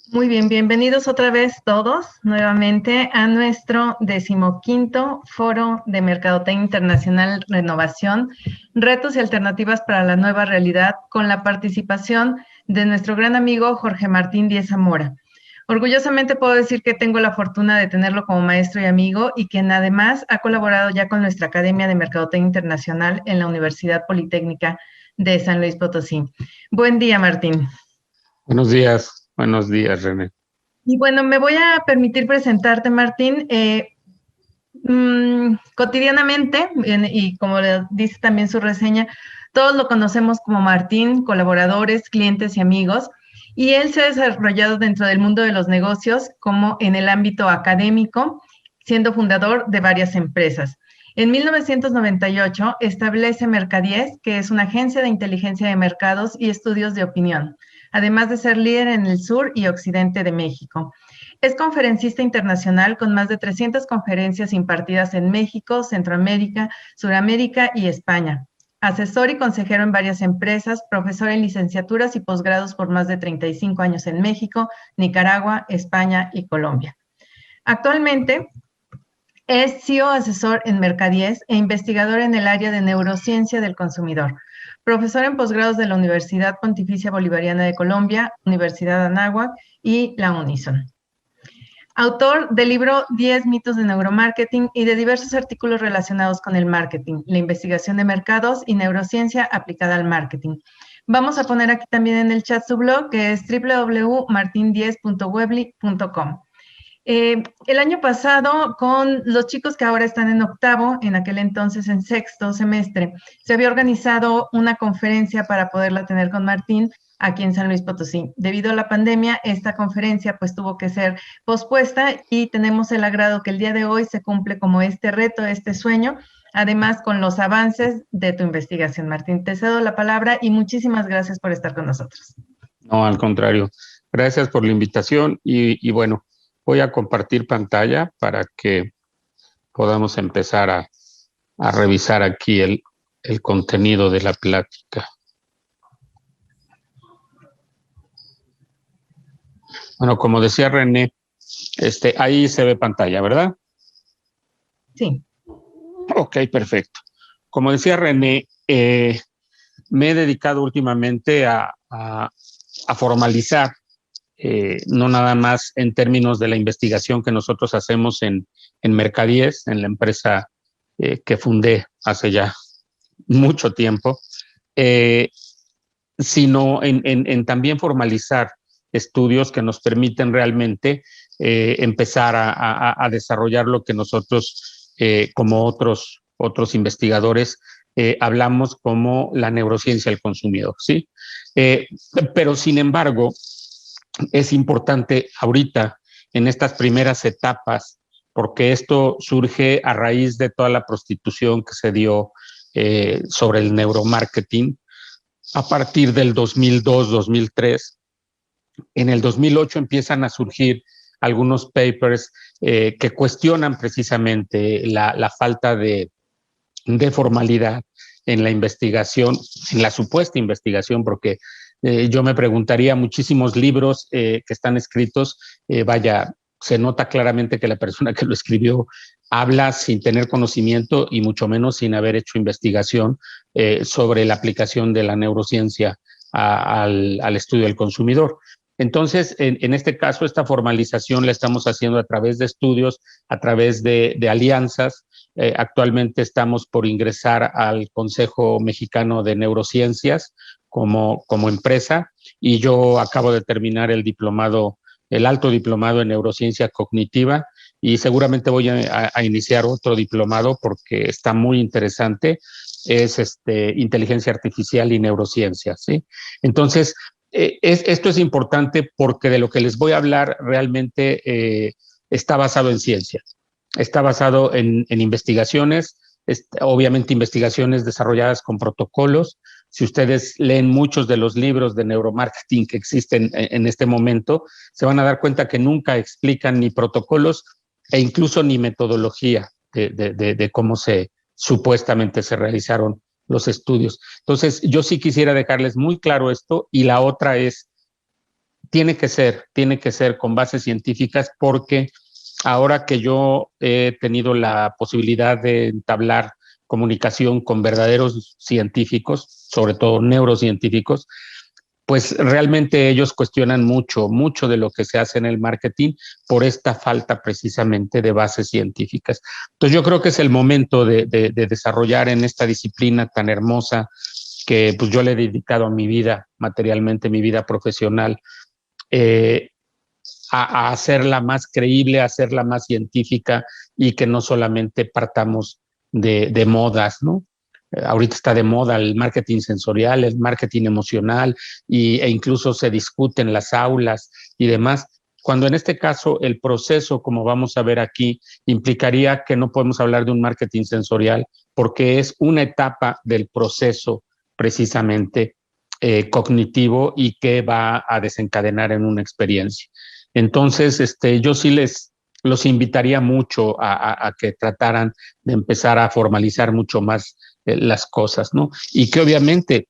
Muy bien, bienvenidos otra vez todos nuevamente a nuestro 15º Foro de Mercadotecnia Internacional Renovación, Retos y Alternativas para la Nueva Realidad, con la participación de nuestro gran amigo Jorge Martín Díez Zamora. Orgullosamente puedo decir que tengo la fortuna de tenerlo como maestro y amigo y quien además ha colaborado ya con nuestra Academia de Mercadotecnia Internacional en la Universidad Politécnica de San Luis Potosí. Buen día, Martín. Buenos días, René. Y bueno, me voy a permitir presentarte, Martín. Cotidianamente, y como le dice también su reseña, todos lo conocemos como Martín, colaboradores, clientes y amigos, y él se ha desarrollado dentro del mundo de los negocios como en el ámbito académico, siendo fundador de varias empresas. En 1998 establece Mercadies, que es una agencia de inteligencia de mercados y estudios de opinión, además de ser líder en el sur y occidente de México. Es conferencista internacional con más de 300 conferencias impartidas en México, Centroamérica, Suramérica y España. Asesor y consejero en varias empresas, profesor en licenciaturas y posgrados por más de 35 años en México, Nicaragua, España y Colombia. Actualmente es CEO asesor en Mercadies e investigador en el área de neurociencia del consumidor. Profesor en posgrados de la Universidad Pontificia Bolivariana de Colombia, Universidad Anáhuac y la Unison. Autor del libro 10 mitos de neuromarketing y de diversos artículos relacionados con el marketing, la investigación de mercados y neurociencia aplicada al marketing. Vamos a poner aquí también en el chat su blog, que es www.martin10.webly.com. El año pasado, con los chicos que ahora están en octavo, en aquel entonces en sexto semestre, se había organizado una conferencia para poderla tener con Martín aquí en San Luis Potosí. Debido a la pandemia, esta conferencia pues tuvo que ser pospuesta y tenemos el agrado que el día de hoy se cumple como este reto, este sueño, además con los avances de tu investigación. Martín, te cedo la palabra y muchísimas gracias por estar con nosotros. No, al contrario. Gracias por la invitación y bueno, voy a compartir pantalla para que podamos empezar a revisar aquí el contenido de la plática. Bueno, como decía René, ahí se ve pantalla, ¿verdad? Sí. Ok, perfecto. Como decía René, me he dedicado últimamente a formalizar, no nada más en términos de la investigación que nosotros hacemos en Mercadies, en la empresa que fundé hace ya mucho tiempo, sino en también formalizar estudios que nos permiten realmente empezar a desarrollar lo que nosotros, como otros investigadores, hablamos como la neurociencia del consumidor, ¿sí? Pero sin embargo, es importante ahorita, en estas primeras etapas, porque esto surge a raíz de toda la prostitución que se dio sobre el neuromarketing a partir del 2002-2003. En el 2008 empiezan a surgir algunos papers que cuestionan precisamente la falta de formalidad en la investigación, en la supuesta investigación, porque yo me preguntaría, muchísimos libros que están escritos, vaya, se nota claramente que la persona que lo escribió habla sin tener conocimiento y mucho menos sin haber hecho investigación sobre la aplicación de la neurociencia al estudio del consumidor. Entonces, en este caso, esta formalización la estamos haciendo a través de estudios, a través de alianzas. Actualmente estamos por ingresar al Consejo Mexicano de Neurociencias como empresa y yo acabo de terminar el alto diplomado en neurociencia cognitiva y seguramente voy a iniciar otro diplomado porque está muy interesante. Es inteligencia artificial y neurociencia, ¿sí? Entonces, esto es importante porque de lo que les voy a hablar realmente está basado en ciencia. Está basado en investigaciones, obviamente investigaciones desarrolladas con protocolos. Si ustedes leen muchos de los libros de neuromarketing que existen en este momento, se van a dar cuenta que nunca explican ni protocolos e incluso ni metodología de cómo supuestamente se realizaron los estudios. Entonces, yo sí quisiera dejarles muy claro esto y la otra es, tiene que ser con bases científicas, porque ahora que yo he tenido la posibilidad de entablar comunicación con verdaderos científicos, sobre todo neurocientíficos, pues realmente ellos cuestionan mucho de lo que se hace en el marketing por esta falta precisamente de bases científicas. Entonces yo creo que es el momento de desarrollar en esta disciplina tan hermosa que pues yo le he dedicado a mi vida, materialmente, mi vida profesional, eh, a hacerla más creíble, a hacerla más científica y que no solamente partamos de modas, ¿no? Ahorita está de moda el marketing sensorial, el marketing emocional e incluso se discute en las aulas y demás, cuando en este caso el proceso, como vamos a ver aquí, implicaría que no podemos hablar de un marketing sensorial porque es una etapa del proceso precisamente cognitivo y que va a desencadenar en una experiencia. Entonces, yo sí los invitaría mucho a que trataran de empezar a formalizar mucho más las cosas, ¿no? Y que obviamente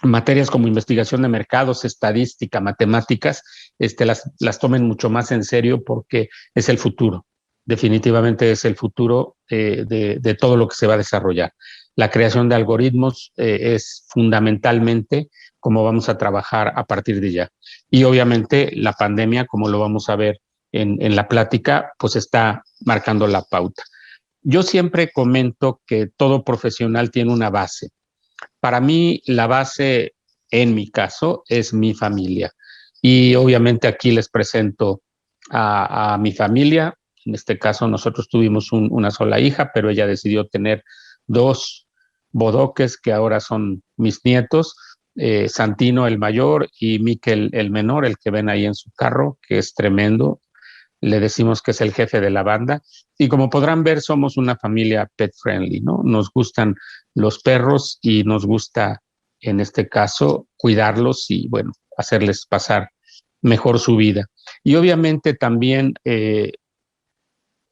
materias como investigación de mercados, estadística, matemáticas, las tomen mucho más en serio porque es el futuro. Definitivamente es el futuro de todo lo que se va a desarrollar. La creación de algoritmos es fundamentalmente cómo vamos a trabajar a partir de ya. Y obviamente la pandemia, como lo vamos a ver en la plática, pues está marcando la pauta. Yo siempre comento que todo profesional tiene una base. Para mí, la base, en mi caso, es mi familia. Y obviamente aquí les presento a mi familia. En este caso, nosotros tuvimos una sola hija, pero ella decidió tener dos bodoques que ahora son mis nietos, Santino el mayor y Miquel el menor, el que ven ahí en su carro, que es tremendo. Le decimos que es el jefe de la banda. Y como podrán ver, somos una familia pet friendly, ¿no? Nos gustan los perros y nos gusta, en este caso, cuidarlos y, bueno, hacerles pasar mejor su vida. Y obviamente también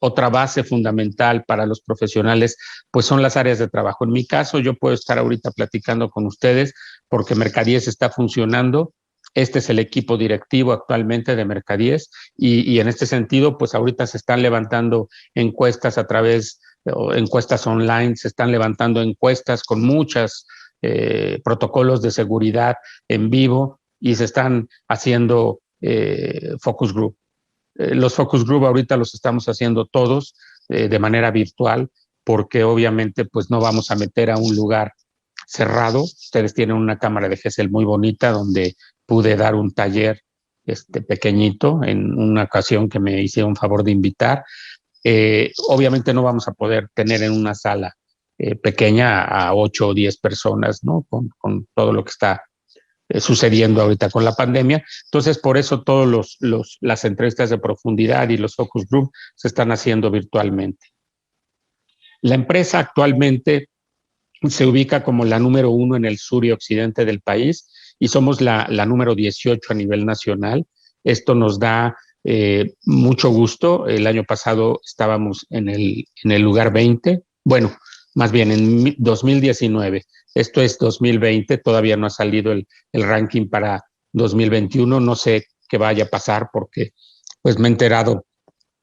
otra base fundamental para los profesionales, pues son las áreas de trabajo. En mi caso, yo puedo estar ahorita platicando con ustedes porque Mercadíes está funcionando. Este es el equipo directivo actualmente de Mercadíes y en este sentido, pues ahorita se están levantando encuestas a través, encuestas online, se están levantando encuestas con muchos protocolos de seguridad en vivo y se están haciendo focus group. Los focus group ahorita los estamos haciendo todos de manera virtual porque obviamente pues no vamos a meter a un lugar cerrado. Ustedes tienen una cámara de Gesell muy bonita donde pude dar un taller pequeñito en una ocasión que me hicieron un favor de invitar. Obviamente no vamos a poder tener en una sala pequeña a 8 o 10 personas, ¿no? Con todo lo que está sucediendo ahorita con la pandemia. Entonces, por eso todas las entrevistas de profundidad y los focus group se están haciendo virtualmente. La empresa actualmente se ubica como la número 1 en el sur y occidente del país y somos la número 18 a nivel nacional. Esto nos da mucho gusto. El año pasado estábamos en el lugar 20, bueno, más bien en 2019. Esto es 2020, todavía no ha salido el ranking para 2021. No sé qué vaya a pasar porque pues me he enterado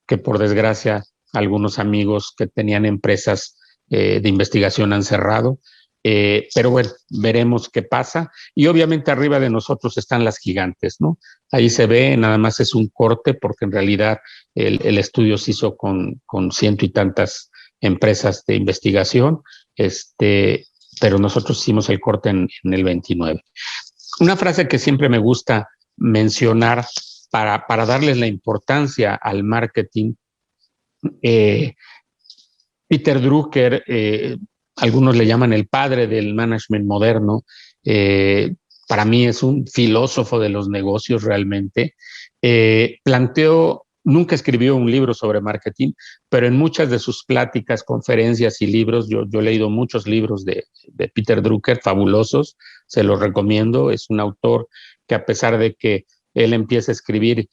que por desgracia algunos amigos que tenían empresas de investigación han cerrado. Pero bueno, veremos qué pasa. Y obviamente arriba de nosotros están las gigantes, ¿no? Ahí se ve, nada más es un corte porque en realidad el estudio se hizo con ciento y tantas empresas de investigación, pero nosotros hicimos el corte en el 29. Una frase que siempre me gusta mencionar para darles la importancia al marketing, Peter Drucker, algunos le llaman el padre del management moderno, para mí es un filósofo de los negocios realmente, nunca escribió un libro sobre marketing, pero en muchas de sus pláticas, conferencias y libros, yo he leído muchos libros de Peter Drucker, fabulosos, se los recomiendo, es un autor que a pesar de que él empieza a escribir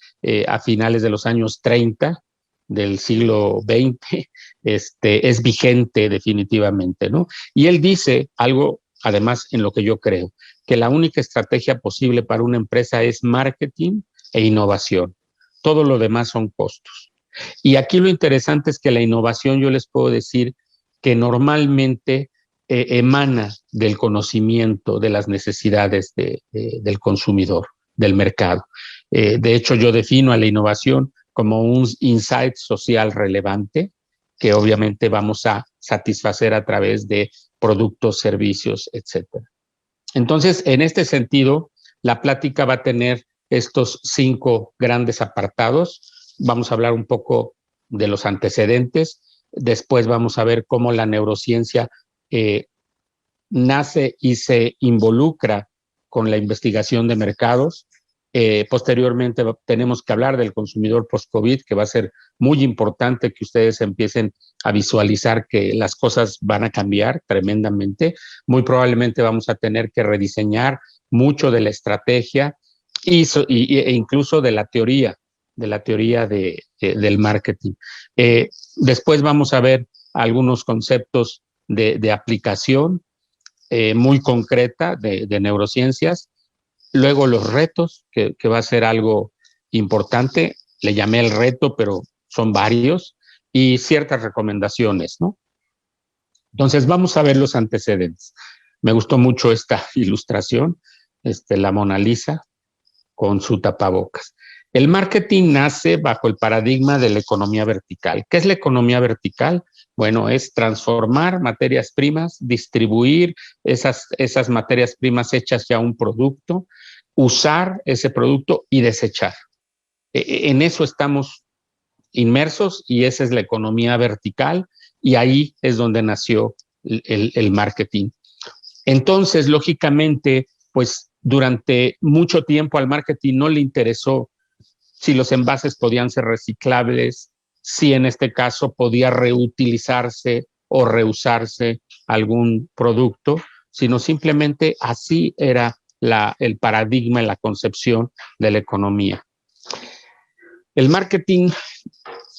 a finales de los años 30 del siglo XX, es vigente definitivamente, ¿no? Y él dice algo, además, en lo que yo creo, que la única estrategia posible para una empresa es marketing e innovación. Todo lo demás son costos. Y aquí lo interesante es que la innovación, yo les puedo decir que normalmente emana del conocimiento de las necesidades del consumidor, del mercado. De hecho, yo defino a la innovación como un insight social relevante que obviamente vamos a satisfacer a través de productos, servicios, etcétera. Entonces, en este sentido, la plática va a tener estos 5 grandes apartados. Vamos a hablar un poco de los antecedentes. Después vamos a ver cómo la neurociencia nace y se involucra con la investigación de mercados. Posteriormente tenemos que hablar del consumidor post-COVID, que va a ser muy importante que ustedes empiecen a visualizar que las cosas van a cambiar tremendamente. Muy probablemente vamos a tener que rediseñar mucho de la estrategia e incluso de la teoría del marketing. Después vamos a ver algunos conceptos de aplicación muy concreta de neurociencias. Luego los retos, que va a ser algo importante, le llamé el reto, pero son varios, y ciertas recomendaciones, ¿no? Entonces vamos a ver los antecedentes. Me gustó mucho esta ilustración, la Mona Lisa con su tapabocas. El marketing nace bajo el paradigma de la economía vertical. ¿Qué es la economía vertical? Bueno, es transformar materias primas, distribuir esas materias primas hechas ya un producto, usar ese producto y desechar. En eso estamos inmersos y esa es la economía vertical y ahí es donde nació el marketing. Entonces, lógicamente, pues durante mucho tiempo al marketing no le interesó si los envases podían ser reciclables, si en este caso podía reutilizarse o reusarse algún producto, sino simplemente así era el paradigma y la concepción de la economía. El marketing,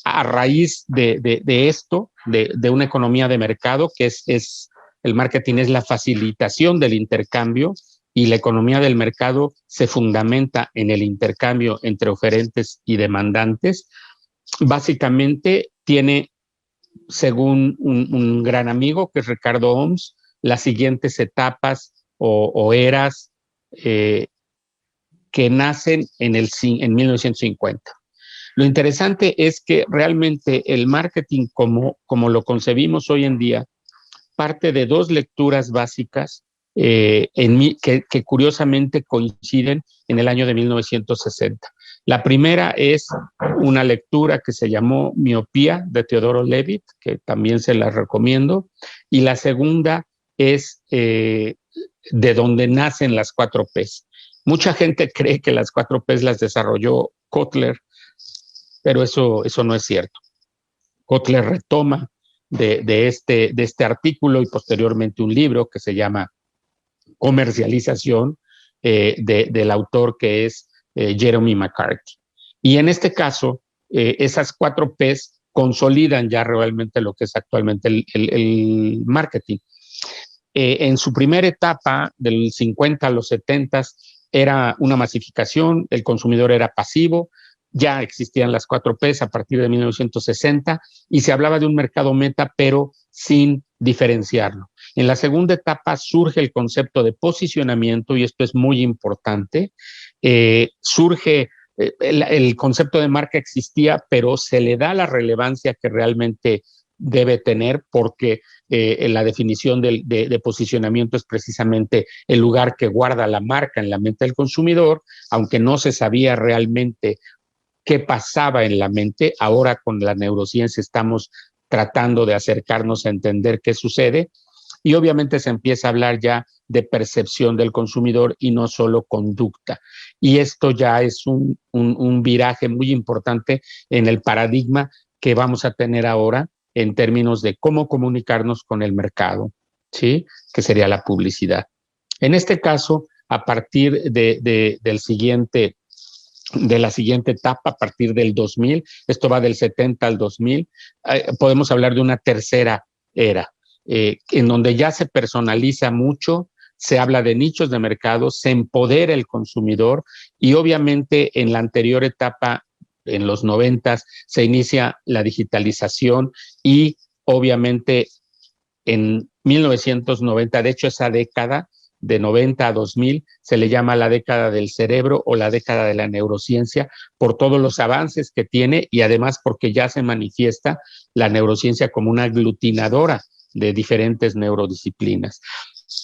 a raíz de esto, de una economía de mercado, que el marketing es la facilitación del intercambio, y la economía del mercado se fundamenta en el intercambio entre oferentes y demandantes. Básicamente tiene, según un gran amigo que es Ricardo Oms, las siguientes etapas o eras que nacen en 1950. Lo interesante es que realmente el marketing como lo concebimos hoy en día parte de 2 lecturas básicas que curiosamente coinciden en el año de 1960. La primera es una lectura que se llamó Miopía, de Teodoro Levitt, que también se la recomiendo, y la segunda es de donde nacen las 4 Ps. Mucha gente cree que las 4 Ps las desarrolló Kotler, pero eso no es cierto. Kotler retoma de este artículo y posteriormente un libro que se llama Comercialización del autor que es Jeremy McCarthy. Y en este caso, esas 4 Ps consolidan ya realmente lo que es actualmente el marketing. En su primera etapa, del 50 a los 70, era una masificación, el consumidor era pasivo, ya existían las 4 Ps a partir de 1960 y se hablaba de un mercado meta, pero sin diferenciarlo. En la segunda etapa surge el concepto de posicionamiento y esto es muy importante. Surge el concepto de marca existía, pero se le da la relevancia que realmente debe tener porque la definición de posicionamiento es precisamente el lugar que guarda la marca en la mente del consumidor, aunque no se sabía realmente qué pasaba en la mente. Ahora con la neurociencia estamos tratando de acercarnos a entender qué sucede y obviamente se empieza a hablar ya de percepción del consumidor y no solo conducta. Y esto ya es un viraje muy importante en el paradigma que vamos a tener ahora en términos de cómo comunicarnos con el mercado, ¿sí? Que sería la publicidad. En este caso, a partir de la siguiente etapa, a partir del 2000, esto va del 70 al 2000, podemos hablar de una tercera era, en donde ya se personaliza mucho, se habla de nichos de mercado, se empodera el consumidor y obviamente en la anterior etapa, en los 90, se inicia la digitalización y obviamente en 1990, de hecho esa década de 90 a 2000 se le llama la década del cerebro o la década de la neurociencia por todos los avances que tiene y además porque ya se manifiesta la neurociencia como una aglutinadora de diferentes neurodisciplinas.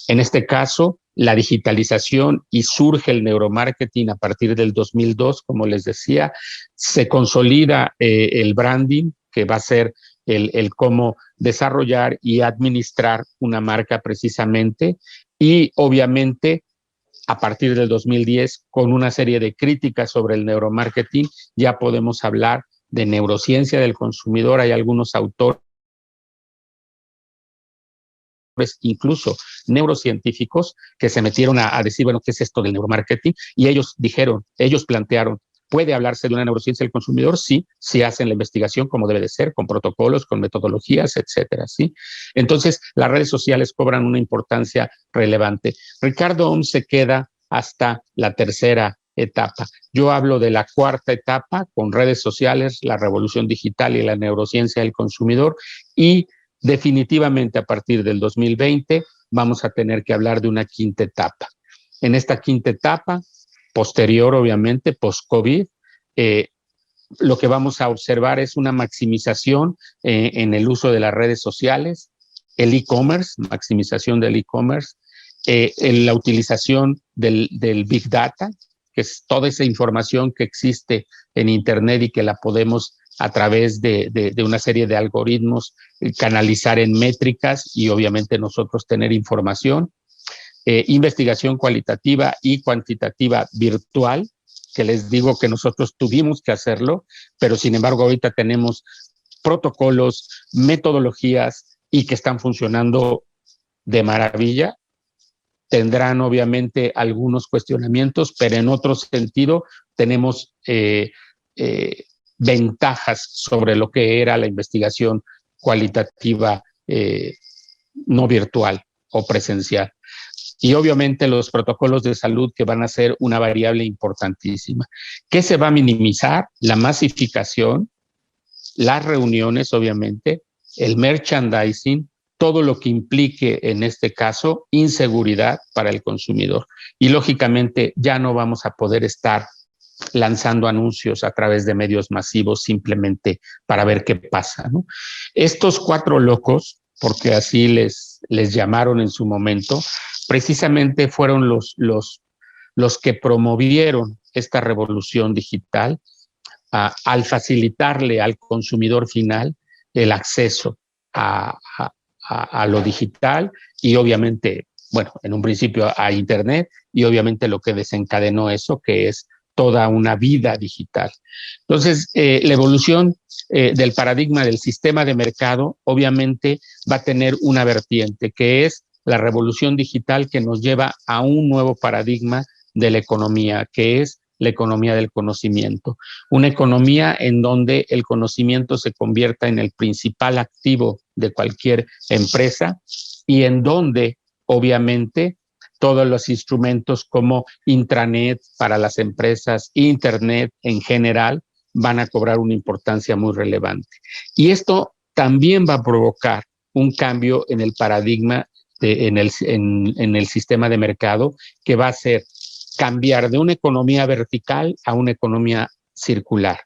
En este caso, la digitalización y surge el neuromarketing a partir del 2002, como les decía, se consolida el branding, que va a ser el cómo desarrollar y administrar una marca precisamente, y obviamente a partir del 2010, con una serie de críticas sobre el neuromarketing, ya podemos hablar de neurociencia del consumidor. Hay algunos autores, incluso neurocientíficos, que se metieron a decir, bueno, ¿qué es esto del neuromarketing? Y ellos dijeron, ellos plantearon, ¿puede hablarse de una neurociencia del consumidor? Sí, si hacen la investigación como debe de ser, con protocolos, con metodologías, etcétera, ¿sí? Entonces, las redes sociales cobran una importancia relevante. Ricardo Oms se queda hasta la tercera etapa. Yo hablo de la cuarta etapa, con redes sociales, la revolución digital y la neurociencia del consumidor, y definitivamente a partir del 2020 vamos a tener que hablar de una quinta etapa. En esta quinta etapa, posterior obviamente, post-COVID, lo que vamos a observar es una maximización en el uso de las redes sociales, el e-commerce, maximización del e-commerce, la utilización del Big Data, que es toda esa información que existe en Internet y que la podemos a través de una serie de algoritmos canalizar en métricas y obviamente nosotros tener información. Investigación cualitativa y cuantitativa virtual, que les digo que nosotros tuvimos que hacerlo, pero sin embargo ahorita tenemos protocolos, metodologías y que están funcionando de maravilla. Tendrán obviamente algunos cuestionamientos, pero en otro sentido tenemos ventajas sobre lo que era la investigación cualitativa no virtual o presencial. Y obviamente los protocolos de salud que van a ser una variable importantísima. ¿Qué se va a minimizar? La masificación, las reuniones, obviamente, el merchandising, todo lo que implique en este caso inseguridad para el consumidor. Y lógicamente ya no vamos a poder estar lanzando anuncios a través de medios masivos simplemente para ver qué pasa, ¿no? Estos cuatro locos, porque así les llamaron en su momento, precisamente fueron los que promovieron esta revolución digital al facilitarle al consumidor final el acceso a lo digital y obviamente, bueno, en un principio a Internet y obviamente lo que desencadenó eso, que es toda una vida digital. Entonces, la evolución del paradigma del sistema de mercado obviamente va a tener una vertiente que es la revolución digital que nos lleva a un nuevo paradigma de la economía, que es la economía del conocimiento. Una economía en donde el conocimiento se convierta en el principal activo de cualquier empresa y en donde, obviamente, todos los instrumentos como intranet para las empresas, internet en general, van a cobrar una importancia muy relevante. Y esto también va a provocar un cambio en el paradigma en el sistema de mercado, que va a ser cambiar de una economía vertical a una economía circular.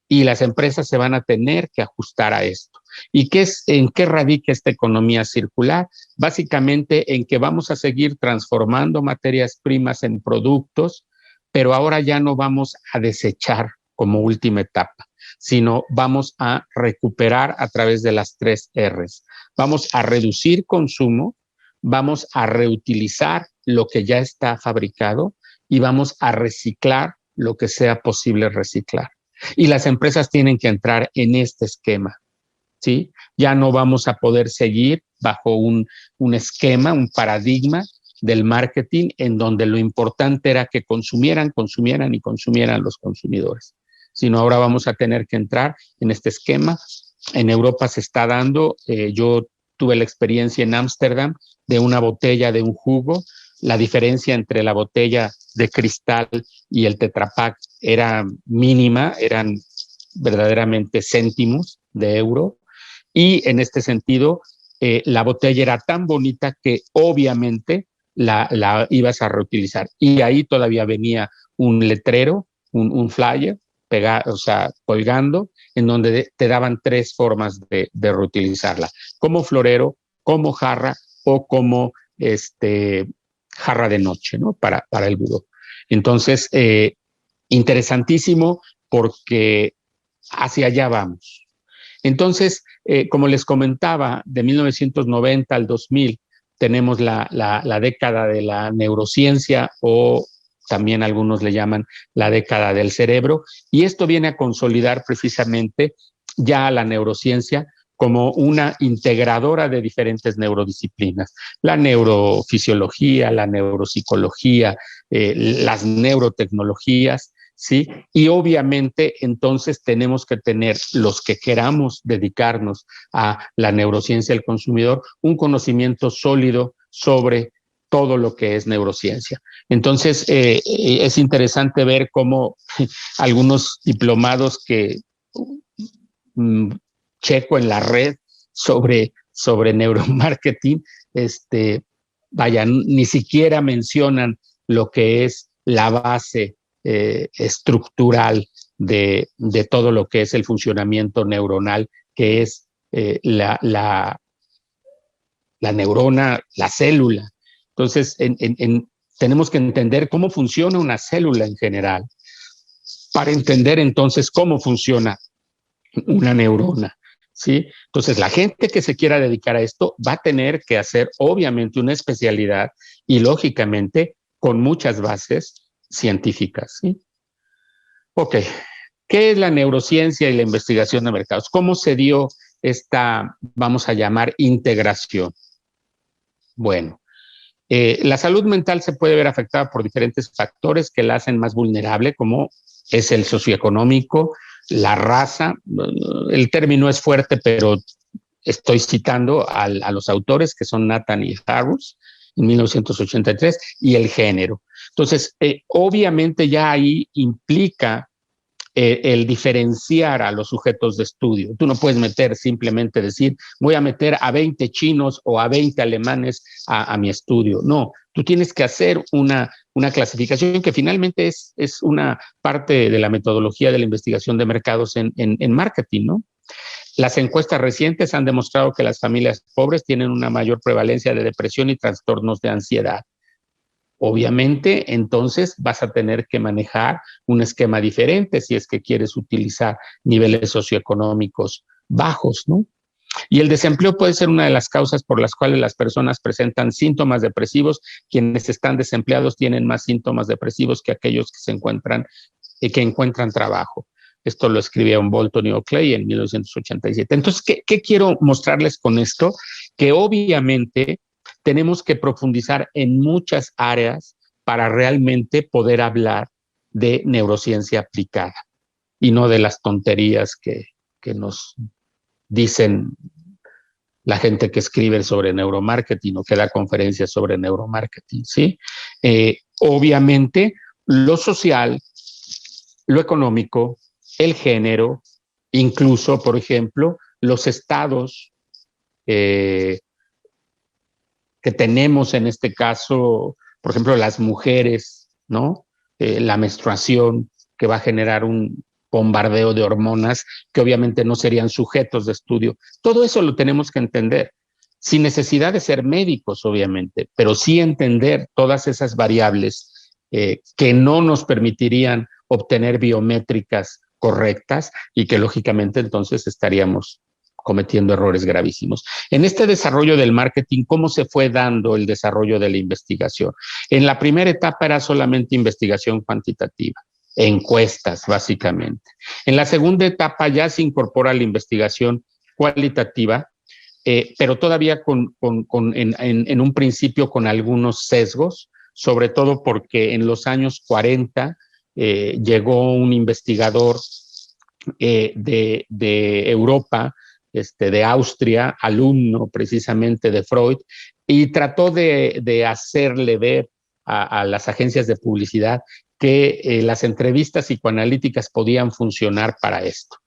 Y las empresas se van a tener que ajustar a esto. ¿Y en qué radica esta economía circular? Básicamente en que vamos a seguir transformando materias primas en productos, pero ahora ya no vamos a desechar como última etapa, sino vamos a recuperar a través de las 3 R's. Vamos a reducir consumo, vamos a reutilizar lo que ya está fabricado y vamos a reciclar lo que sea posible reciclar. Y las empresas tienen que entrar en este esquema, ¿sí? Ya no vamos a poder seguir bajo un esquema, un paradigma del marketing en donde lo importante era que consumieran los consumidores, sino ahora vamos a tener que entrar en este esquema. En Europa se está dando, yo tuve la experiencia en Ámsterdam de una botella de un jugo. La diferencia entre la botella de cristal y el Tetra Pak era mínima, eran verdaderamente céntimos de euro. Y en este sentido, la botella era tan bonita que obviamente la ibas a reutilizar. Y ahí todavía venía un letrero, un flyer, o sea, colgando, en donde te daban 3 formas de reutilizarla: como florero, como jarra o como jarra de noche, ¿no? Para el budó. Entonces, interesantísimo, porque hacia allá vamos. Entonces, como les comentaba, de 1990 al 2000 tenemos la década de la neurociencia, o también algunos le llaman la década del cerebro, y esto viene a consolidar precisamente ya la neurociencia como una integradora de diferentes neurodisciplinas: la neurofisiología, la neuropsicología, las neurotecnologías, ¿sí? Y obviamente entonces tenemos que tener, los que queramos dedicarnos a la neurociencia del consumidor, un conocimiento sólido sobre todo lo que es neurociencia. Entonces, es interesante ver cómo algunos diplomados que checo en la red sobre neuromarketing, vaya, ni siquiera mencionan lo que es la base estructural de todo lo que es el funcionamiento neuronal, que es la neurona, la célula. Entonces, tenemos que entender cómo funciona una célula en general, para entender entonces cómo funciona una neurona, ¿sí? Entonces, la gente que se quiera dedicar a esto va a tener que hacer, obviamente, una especialidad, y lógicamente con muchas bases científicas, ¿sí? Ok, ¿qué es la neurociencia y la investigación de mercados? ¿Cómo se dio esta, vamos a llamar, integración? Bueno, la salud mental se puede ver afectada por diferentes factores que la hacen más vulnerable, como es el socioeconómico, la raza. El término es fuerte, pero estoy citando a los autores, que son Nathan y Harris, en 1983, y el género. Entonces, obviamente ya ahí implica el diferenciar a los sujetos de estudio. Tú no puedes meter, simplemente decir, voy a meter a 20 chinos o a 20 alemanes a mi estudio. No, tú tienes que hacer una clasificación que finalmente es una parte de la metodología de la investigación de mercados en marketing, ¿no? Las encuestas recientes han demostrado que las familias pobres tienen una mayor prevalencia de depresión y trastornos de ansiedad. Obviamente, entonces vas a tener que manejar un esquema diferente si es que quieres utilizar niveles socioeconómicos bajos, ¿no? Y el desempleo puede ser una de las causas por las cuales las personas presentan síntomas depresivos. Quienes están desempleados tienen más síntomas depresivos que aquellos que encuentran trabajo. Esto lo escribieron Bolton y Oakley en 1987. Entonces, ¿qué quiero mostrarles con esto? Que obviamente tenemos que profundizar en muchas áreas para realmente poder hablar de neurociencia aplicada, y no de las tonterías que nos dicen la gente que escribe sobre neuromarketing o que da conferencias sobre neuromarketing, ¿sí? Obviamente, lo social, lo económico, el género, incluso, por ejemplo, los estados que tenemos en este caso, por ejemplo, las mujeres, ¿no? La menstruación, que va a generar un bombardeo de hormonas que obviamente no serían sujetos de estudio. Todo eso lo tenemos que entender, sin necesidad de ser médicos, obviamente, pero sí entender todas esas variables que no nos permitirían obtener biométricas correctas, y que lógicamente entonces estaríamos cometiendo errores gravísimos. En este desarrollo del marketing, ¿cómo se fue dando el desarrollo de la investigación? En la primera etapa era solamente investigación cuantitativa, encuestas básicamente. En la segunda etapa ya se incorpora la investigación cualitativa, pero todavía en un principio con algunos sesgos, sobre todo porque en los años 40 llegó un investigador de Europa, de Austria, alumno precisamente de Freud, y trató de hacerle ver a las agencias de publicidad que las entrevistas psicoanalíticas podían funcionar para esto.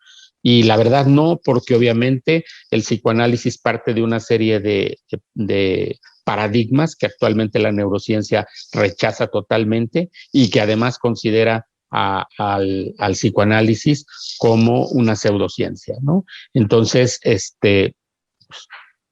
Y la verdad no, porque obviamente el psicoanálisis parte de una serie de paradigmas que actualmente la neurociencia rechaza totalmente y que además considera al psicoanálisis como una pseudociencia, ¿no? Entonces,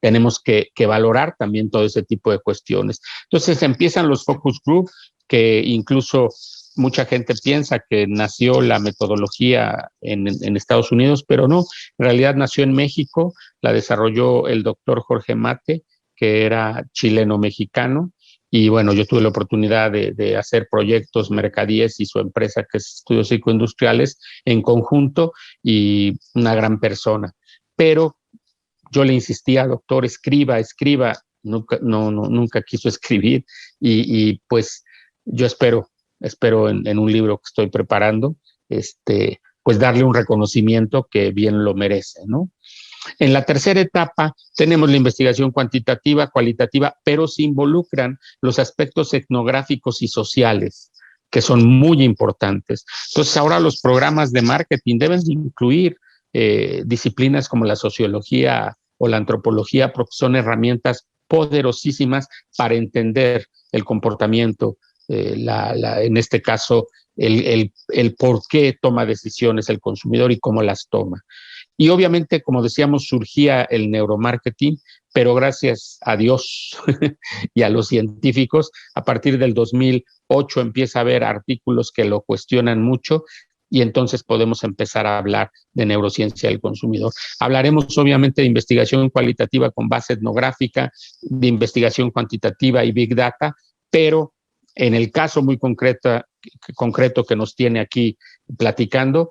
tenemos que valorar también todo ese tipo de cuestiones. Entonces empiezan los focus group, que incluso mucha gente piensa que nació la metodología en Estados Unidos, pero no, en realidad nació en México, la desarrolló el doctor Jorge Mate, que era chileno-mexicano, y bueno, yo tuve la oportunidad de hacer proyectos Mercadíes y su empresa, que es Estudios Psicoindustriales, en conjunto, y una gran persona. Pero yo le insistía, doctor, escriba, nunca quiso escribir, y pues yo espero en un libro que estoy preparando, pues darle un reconocimiento que bien lo merece, ¿no? En la tercera etapa tenemos la investigación cuantitativa, cualitativa, pero se involucran los aspectos etnográficos y sociales, que son muy importantes. Entonces, ahora los programas de marketing deben de incluir disciplinas como la sociología o la antropología, porque son herramientas poderosísimas para entender el comportamiento, en este caso, el por qué toma decisiones el consumidor y cómo las toma. Y obviamente, como decíamos, surgía el neuromarketing, pero gracias a Dios y a los científicos, a partir del 2008 empieza a haber artículos que lo cuestionan mucho, y entonces podemos empezar a hablar de neurociencia del consumidor. Hablaremos obviamente de investigación cualitativa con base etnográfica, de investigación cuantitativa y Big Data, pero en el caso muy concreto que nos tiene aquí platicando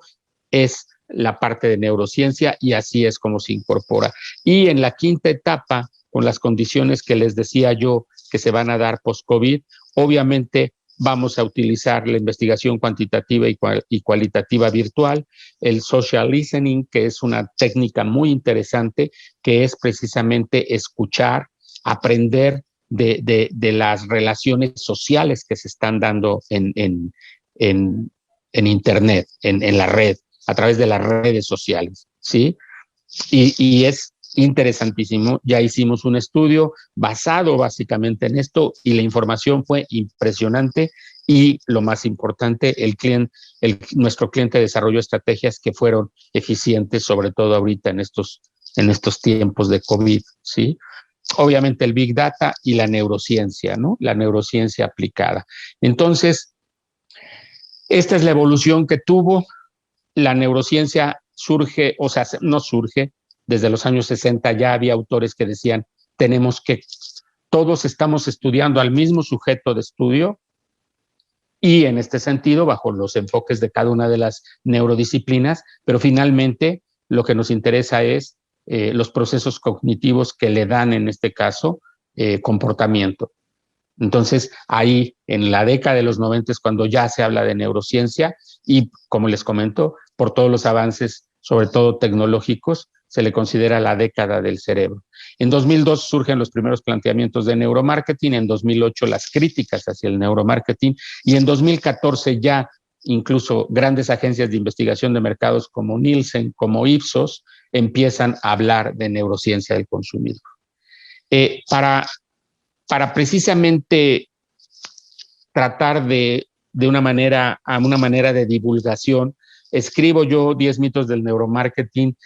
es la parte de neurociencia, y así es como se incorpora. Y en la quinta etapa, con las condiciones que les decía yo que se van a dar post-COVID, obviamente vamos a utilizar la investigación cuantitativa y cualitativa virtual, el social listening, que es una técnica muy interesante, que es precisamente escuchar, aprender de las relaciones sociales que se están dando en Internet, en la red, a través de las redes sociales, ¿sí? Y es interesantísimo. Ya hicimos un estudio basado básicamente en esto, y la información fue impresionante, y lo más importante, nuestro cliente desarrolló estrategias que fueron eficientes, sobre todo ahorita en estos tiempos de COVID, ¿sí? Obviamente el Big Data y la neurociencia, ¿no? La neurociencia aplicada. Entonces, esta es la evolución que tuvo. La neurociencia surge, o sea, no surge, desde los años 60 ya había autores que decían, todos estamos estudiando al mismo sujeto de estudio, y en este sentido, bajo los enfoques de cada una de las neurodisciplinas, pero finalmente lo que nos interesa es los procesos cognitivos que le dan, en este caso, comportamiento. Entonces, ahí en la década de los 90 es cuando ya se habla de neurociencia, y como les comento, por todos los avances, sobre todo tecnológicos, se le considera la década del cerebro. En 2002 surgen los primeros planteamientos de neuromarketing, en 2008 las críticas hacia el neuromarketing, y en 2014 ya incluso grandes agencias de investigación de mercados como Nielsen, como Ipsos, empiezan a hablar de neurociencia del consumidor. Para precisamente tratar de una manera de divulgación, escribo yo 10 mitos del neuromarketing,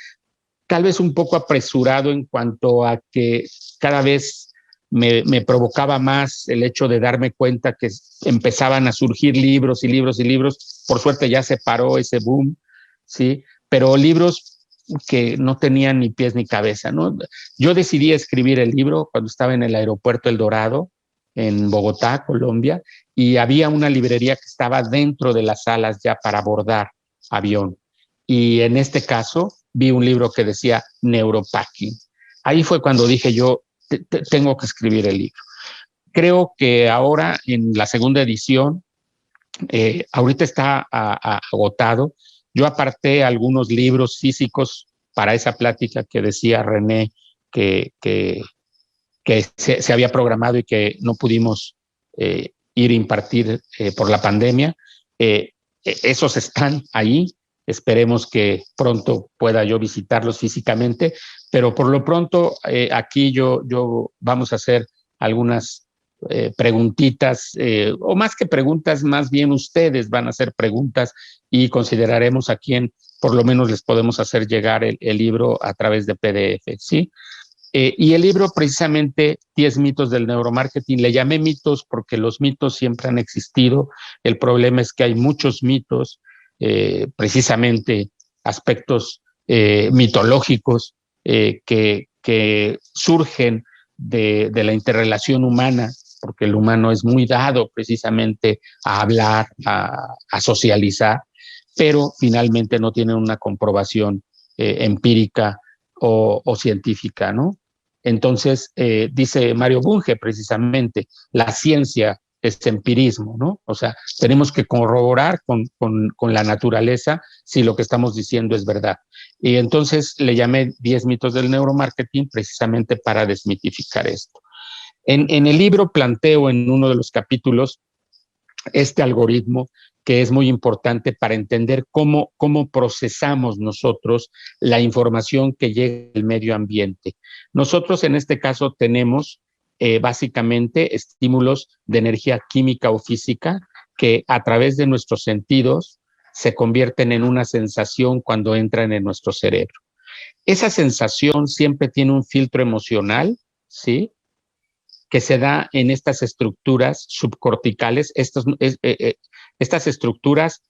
tal vez un poco apresurado en cuanto a que cada vez me provocaba más el hecho de darme cuenta que empezaban a surgir libros y libros y libros. Por suerte ya se paró ese boom, ¿sí? Pero libros que no tenían ni pies ni cabeza, ¿no? Yo decidí escribir el libro cuando estaba en el aeropuerto El Dorado, en Bogotá, Colombia, y había una librería que estaba dentro de las salas ya para abordar avión. Y en este caso vi un libro que decía Neuropacking. Ahí fue cuando dije yo, tengo que escribir el libro. Creo que ahora en la segunda edición, ahorita está agotado. Yo aparté algunos libros físicos para esa plática que decía René que se había programado y que no pudimos ir a impartir por la pandemia. Esos están ahí. Esperemos que pronto pueda yo visitarlos físicamente, pero por lo pronto aquí yo vamos a hacer algunas preguntitas, o más que preguntas, más bien ustedes van a hacer preguntas y consideraremos a quién por lo menos les podemos hacer llegar el libro a través de PDF, ¿sí? Y el libro, precisamente, 10 mitos del neuromarketing, le llamé mitos porque los mitos siempre han existido. El problema es que hay muchos mitos, precisamente aspectos mitológicos que surgen de la interrelación humana, porque el humano es muy dado precisamente a hablar, a socializar, pero finalmente no tienen una comprobación empírica o científica, ¿no? Entonces, dice Mario Bunge precisamente, la ciencia es empirismo, ¿no? O sea, tenemos que corroborar con la naturaleza si lo que estamos diciendo es verdad. Y entonces le llamé 10 mitos del neuromarketing precisamente para desmitificar esto. En el libro planteo en uno de los capítulos este algoritmo que es muy importante para entender cómo procesamos nosotros la información que llega del medio ambiente. Nosotros en este caso tenemos básicamente estímulos de energía química o física que a través de nuestros sentidos se convierten en una sensación cuando entran en nuestro cerebro. Esa sensación siempre tiene un filtro emocional, ¿sí?, que se da en estas estructuras subcorticales. Estas estructuras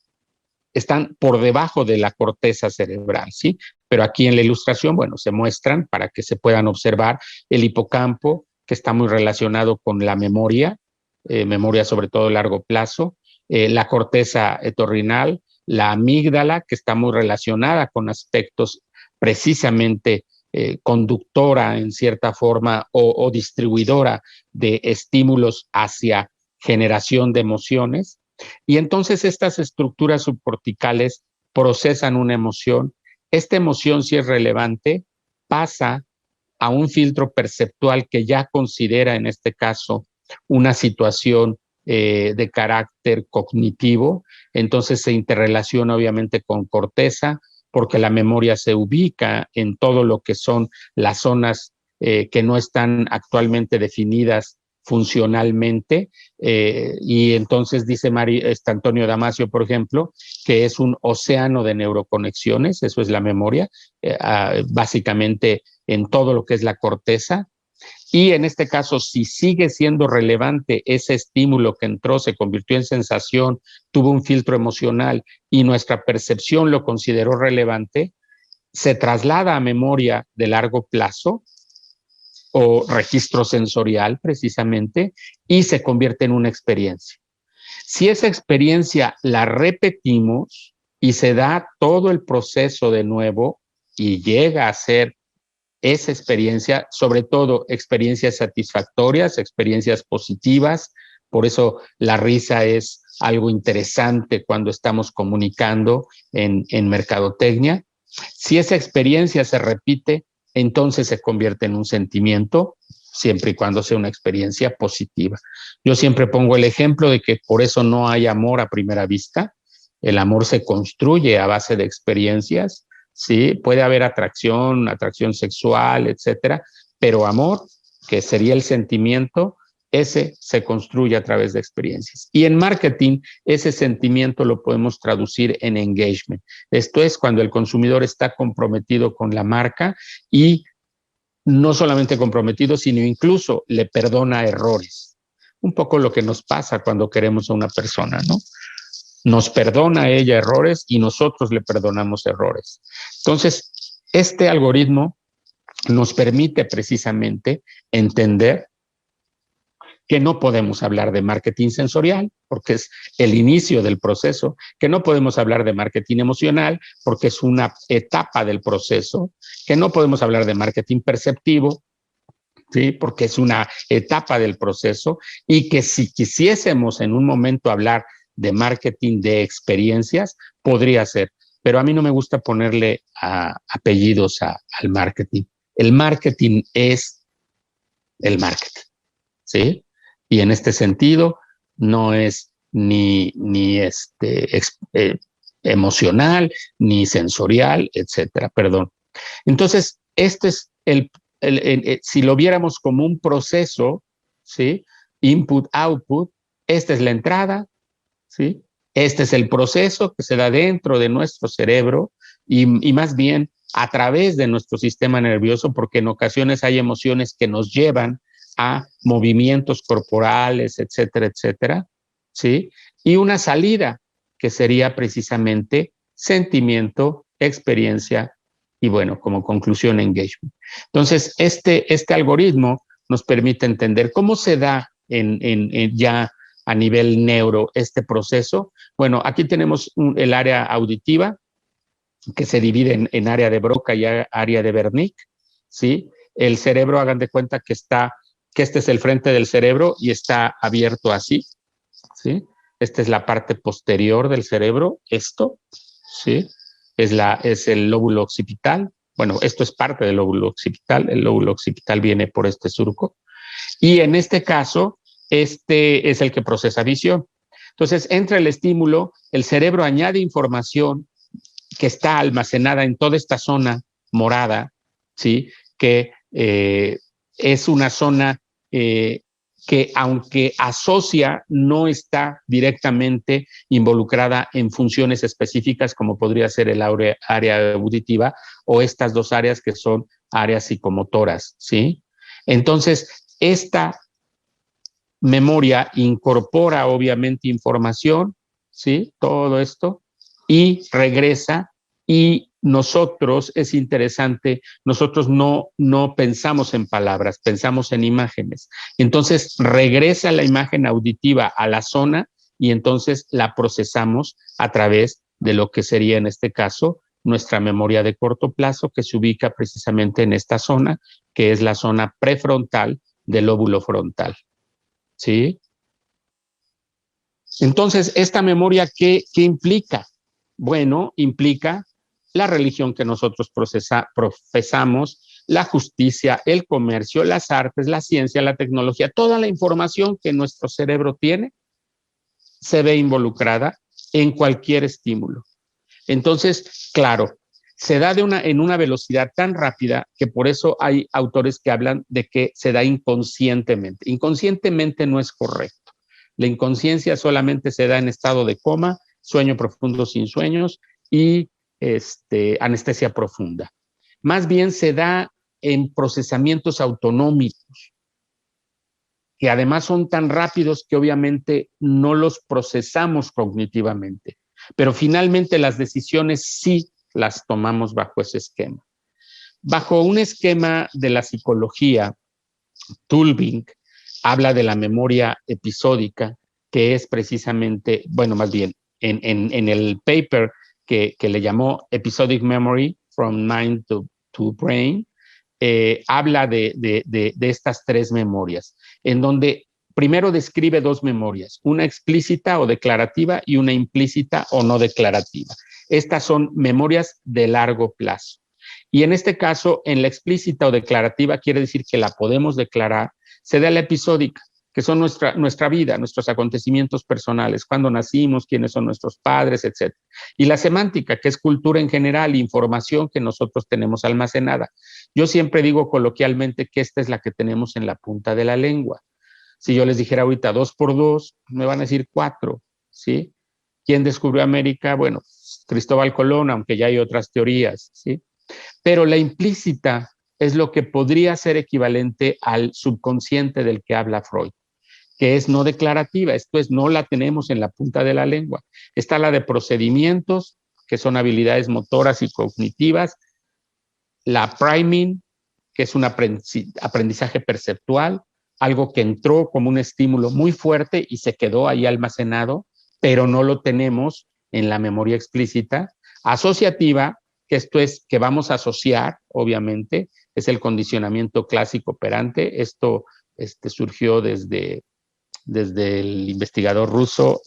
están por debajo de la corteza cerebral, ¿sí? Pero aquí en la ilustración, bueno, se muestran para que se puedan observar el hipocampo, que está muy relacionado con la memoria, memoria sobre todo a largo plazo, la corteza otorrinal, la amígdala, que está muy relacionada con aspectos precisamente conductora en cierta forma o distribuidora de estímulos hacia generación de emociones. Y entonces estas estructuras subcorticales procesan una emoción. Esta emoción, si es relevante, pasa a un filtro perceptual que ya considera en este caso una situación de carácter cognitivo. Entonces se interrelaciona obviamente con corteza, porque la memoria se ubica en todo lo que son las zonas que no están actualmente definidas funcionalmente, y entonces dice Antonio Damasio, por ejemplo, que es un océano de neuroconexiones, eso es la memoria, básicamente en todo lo que es la corteza. Y en este caso, si sigue siendo relevante ese estímulo que entró, se convirtió en sensación, tuvo un filtro emocional y nuestra percepción lo consideró relevante, se traslada a memoria de largo plazo o registro sensorial precisamente y se convierte en una experiencia. Si esa experiencia la repetimos y se da todo el proceso de nuevo y llega a ser esa experiencia, sobre todo experiencias satisfactorias, experiencias positivas. Por eso la risa es algo interesante cuando estamos comunicando en mercadotecnia. Si esa experiencia se repite, entonces se convierte en un sentimiento, siempre y cuando sea una experiencia positiva. Yo siempre pongo el ejemplo de que por eso no hay amor a primera vista. El amor se construye a base de experiencias. Sí, puede haber atracción sexual, etcétera, pero amor, que sería el sentimiento, ese se construye a través de experiencias. Y en marketing, ese sentimiento lo podemos traducir en engagement. Esto es cuando el consumidor está comprometido con la marca y no solamente comprometido, sino incluso le perdona errores. Un poco lo que nos pasa cuando queremos a una persona, ¿no? Nos perdona ella errores y nosotros le perdonamos errores. Entonces, este algoritmo nos permite precisamente entender que no podemos hablar de marketing sensorial, porque es el inicio del proceso, que no podemos hablar de marketing emocional, porque es una etapa del proceso, que no podemos hablar de marketing perceptivo, ¿sí?, porque es una etapa del proceso, y que si quisiésemos en un momento hablar de marketing de experiencias, podría ser. pero a mí no me gusta ponerle apellidos al marketing. El marketing es el marketing, ¿sí? Y en este sentido no es ni emocional, ni sensorial, etcétera, perdón. Entonces, este es si lo viéramos como un proceso, ¿sí? Input, output, esta es la entrada, ¿sí? Este es el proceso que se da dentro de nuestro cerebro y más bien a través de nuestro sistema nervioso, porque en ocasiones hay emociones que nos llevan a movimientos corporales, etcétera, etcétera, ¿sí? Y una salida que sería precisamente sentimiento, experiencia y, bueno, como conclusión, engagement. Entonces, este algoritmo nos permite entender cómo se da ya a nivel neuro este proceso. Bueno, aquí tenemos el área auditiva, que se divide en área de Broca y área de Wernicke, ¿sí? El cerebro, hagan de cuenta que este es el frente del cerebro y está abierto así, ¿sí? Esta es la parte posterior del cerebro, esto, ¿sí? Es el lóbulo occipital. Bueno, esto es parte del lóbulo occipital. El lóbulo occipital viene por este surco. Y en este caso, este es el que procesa visión. Entonces, entra el estímulo, el cerebro añade información que está almacenada en toda esta zona morada, ¿sí? Que es una zona que, aunque asocia, no está directamente involucrada en funciones específicas como podría ser el área auditiva o estas dos áreas que son áreas psicomotoras, ¿sí? Entonces, esta memoria incorpora obviamente información, ¿sí? Todo esto, y regresa, y nosotros, es interesante, nosotros no pensamos en palabras, pensamos en imágenes. Entonces regresa la imagen auditiva a la zona y entonces la procesamos a través de lo que sería en este caso nuestra memoria de corto plazo, que se ubica precisamente en esta zona, que es la zona prefrontal del lóbulo frontal. ¿Sí? Entonces, ¿esta memoria qué implica? Bueno, implica la religión que nosotros profesamos, la justicia, el comercio, las artes, la ciencia, la tecnología, toda la información que nuestro cerebro tiene se ve involucrada en cualquier estímulo. Entonces, claro, se da en una velocidad tan rápida que por eso hay autores que hablan de que se da inconscientemente. Inconscientemente no es correcto. La inconsciencia solamente se da en estado de coma, sueño profundo sin sueños y anestesia profunda. Más bien se da en procesamientos autonómicos, que además son tan rápidos que obviamente no los procesamos cognitivamente. Pero finalmente las decisiones sí las tomamos bajo ese esquema. Bajo un esquema de la psicología, Tulving habla de la memoria episódica, que es precisamente, bueno, más bien, en el paper que le llamó Episodic Memory from Mind to Brain, habla de estas tres memorias, en donde primero describe dos memorias, una explícita o declarativa y una implícita o no declarativa. Estas son memorias de largo plazo. Y en este caso, en la explícita o declarativa, quiere decir que la podemos declarar, se da la episódica, que son nuestra vida, nuestros acontecimientos personales, cuándo nacimos, quiénes son nuestros padres, etc. Y la semántica, que es cultura en general, información que nosotros tenemos almacenada. Yo siempre digo coloquialmente que esta es la que tenemos en la punta de la lengua. Si yo les dijera ahorita 2 por 2, me van a decir 4, ¿sí? ¿Quién descubrió América? Bueno, Cristóbal Colón, aunque ya hay otras teorías, ¿sí? Pero la implícita es lo que podría ser equivalente al subconsciente del que habla Freud, que es no declarativa, esto es, no la tenemos en la punta de la lengua. Está la de procedimientos, que son habilidades motoras y cognitivas, la priming, que es un aprendizaje perceptual, algo que entró como un estímulo muy fuerte y se quedó ahí almacenado, pero no lo tenemos en la memoria explícita. Asociativa, que esto es que vamos a asociar, obviamente, es el condicionamiento clásico operante. Esto surgió desde el investigador ruso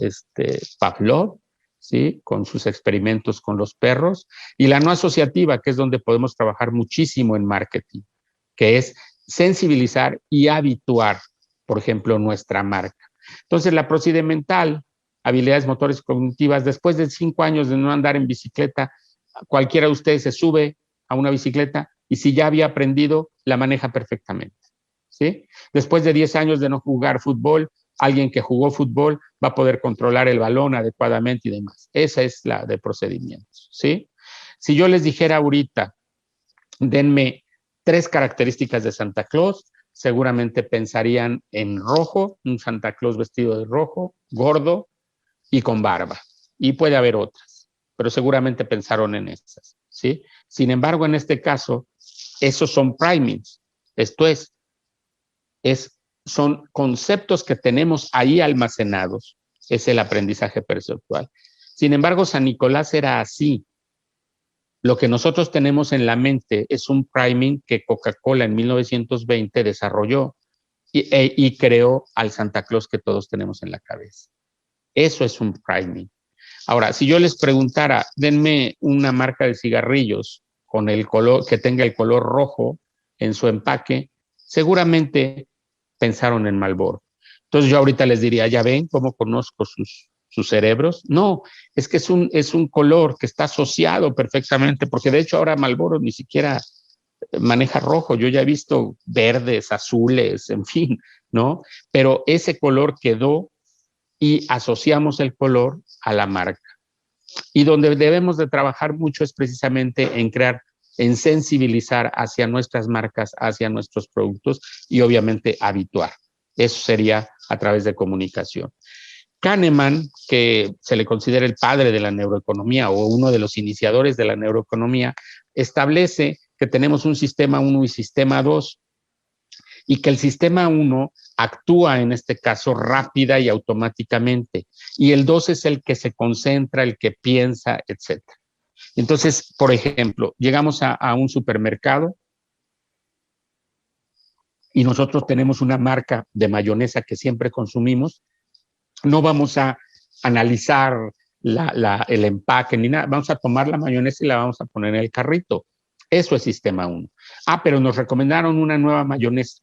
Pavlov, ¿sí? Con sus experimentos con los perros, y la no asociativa, que es donde podemos trabajar muchísimo en marketing, que es sensibilizar y habituar, por ejemplo, nuestra marca. Entonces, la procedimental, habilidades motores cognitivas, después de 5 años de no andar en bicicleta, cualquiera de ustedes se sube a una bicicleta y si ya había aprendido, la maneja perfectamente, ¿sí? Después de 10 años de no jugar fútbol, alguien que jugó fútbol va a poder controlar el balón adecuadamente y demás. Esa es la de procedimientos, ¿sí? Si yo les dijera ahorita, denme 3 características de Santa Claus, seguramente pensarían en rojo, un Santa Claus vestido de rojo, gordo y con barba. Y puede haber otras, pero seguramente pensaron en estas, ¿sí? Sin embargo, en este caso, esos son primings. Esto son conceptos que tenemos ahí almacenados. Es el aprendizaje perceptual. Sin embargo, San Nicolás era así. Lo que nosotros tenemos en la mente es un priming que Coca-Cola en 1920 desarrolló y creó al Santa Claus que todos tenemos en la cabeza. Eso es un priming. Ahora, si yo les preguntara, denme una marca de cigarrillos con el color, que tenga el color rojo en su empaque, seguramente pensaron en Marlboro. Entonces yo ahorita les diría, ¿ya ven cómo conozco sus cerebros? No, es que es un color que está asociado perfectamente, porque de hecho ahora Marlboro ni siquiera maneja rojo, yo ya he visto verdes, azules, en fin, ¿no? Pero ese color quedó y asociamos el color a la marca. Y donde debemos de trabajar mucho es precisamente en crear, en sensibilizar hacia nuestras marcas, hacia nuestros productos y obviamente habituar. Eso sería a través de comunicación. Kahneman, que se le considera el padre de la neuroeconomía o uno de los iniciadores de la neuroeconomía, establece que tenemos un sistema 1 y sistema 2 y que el sistema 1 actúa en este caso rápida y automáticamente y el 2 es el que se concentra, el que piensa, etc. Entonces, por ejemplo, llegamos a un supermercado y nosotros tenemos una marca de mayonesa que siempre consumimos, no vamos a analizar el empaque ni nada, vamos a tomar la mayonesa y la vamos a poner en el carrito. Eso es sistema 1. Pero nos recomendaron una nueva mayonesa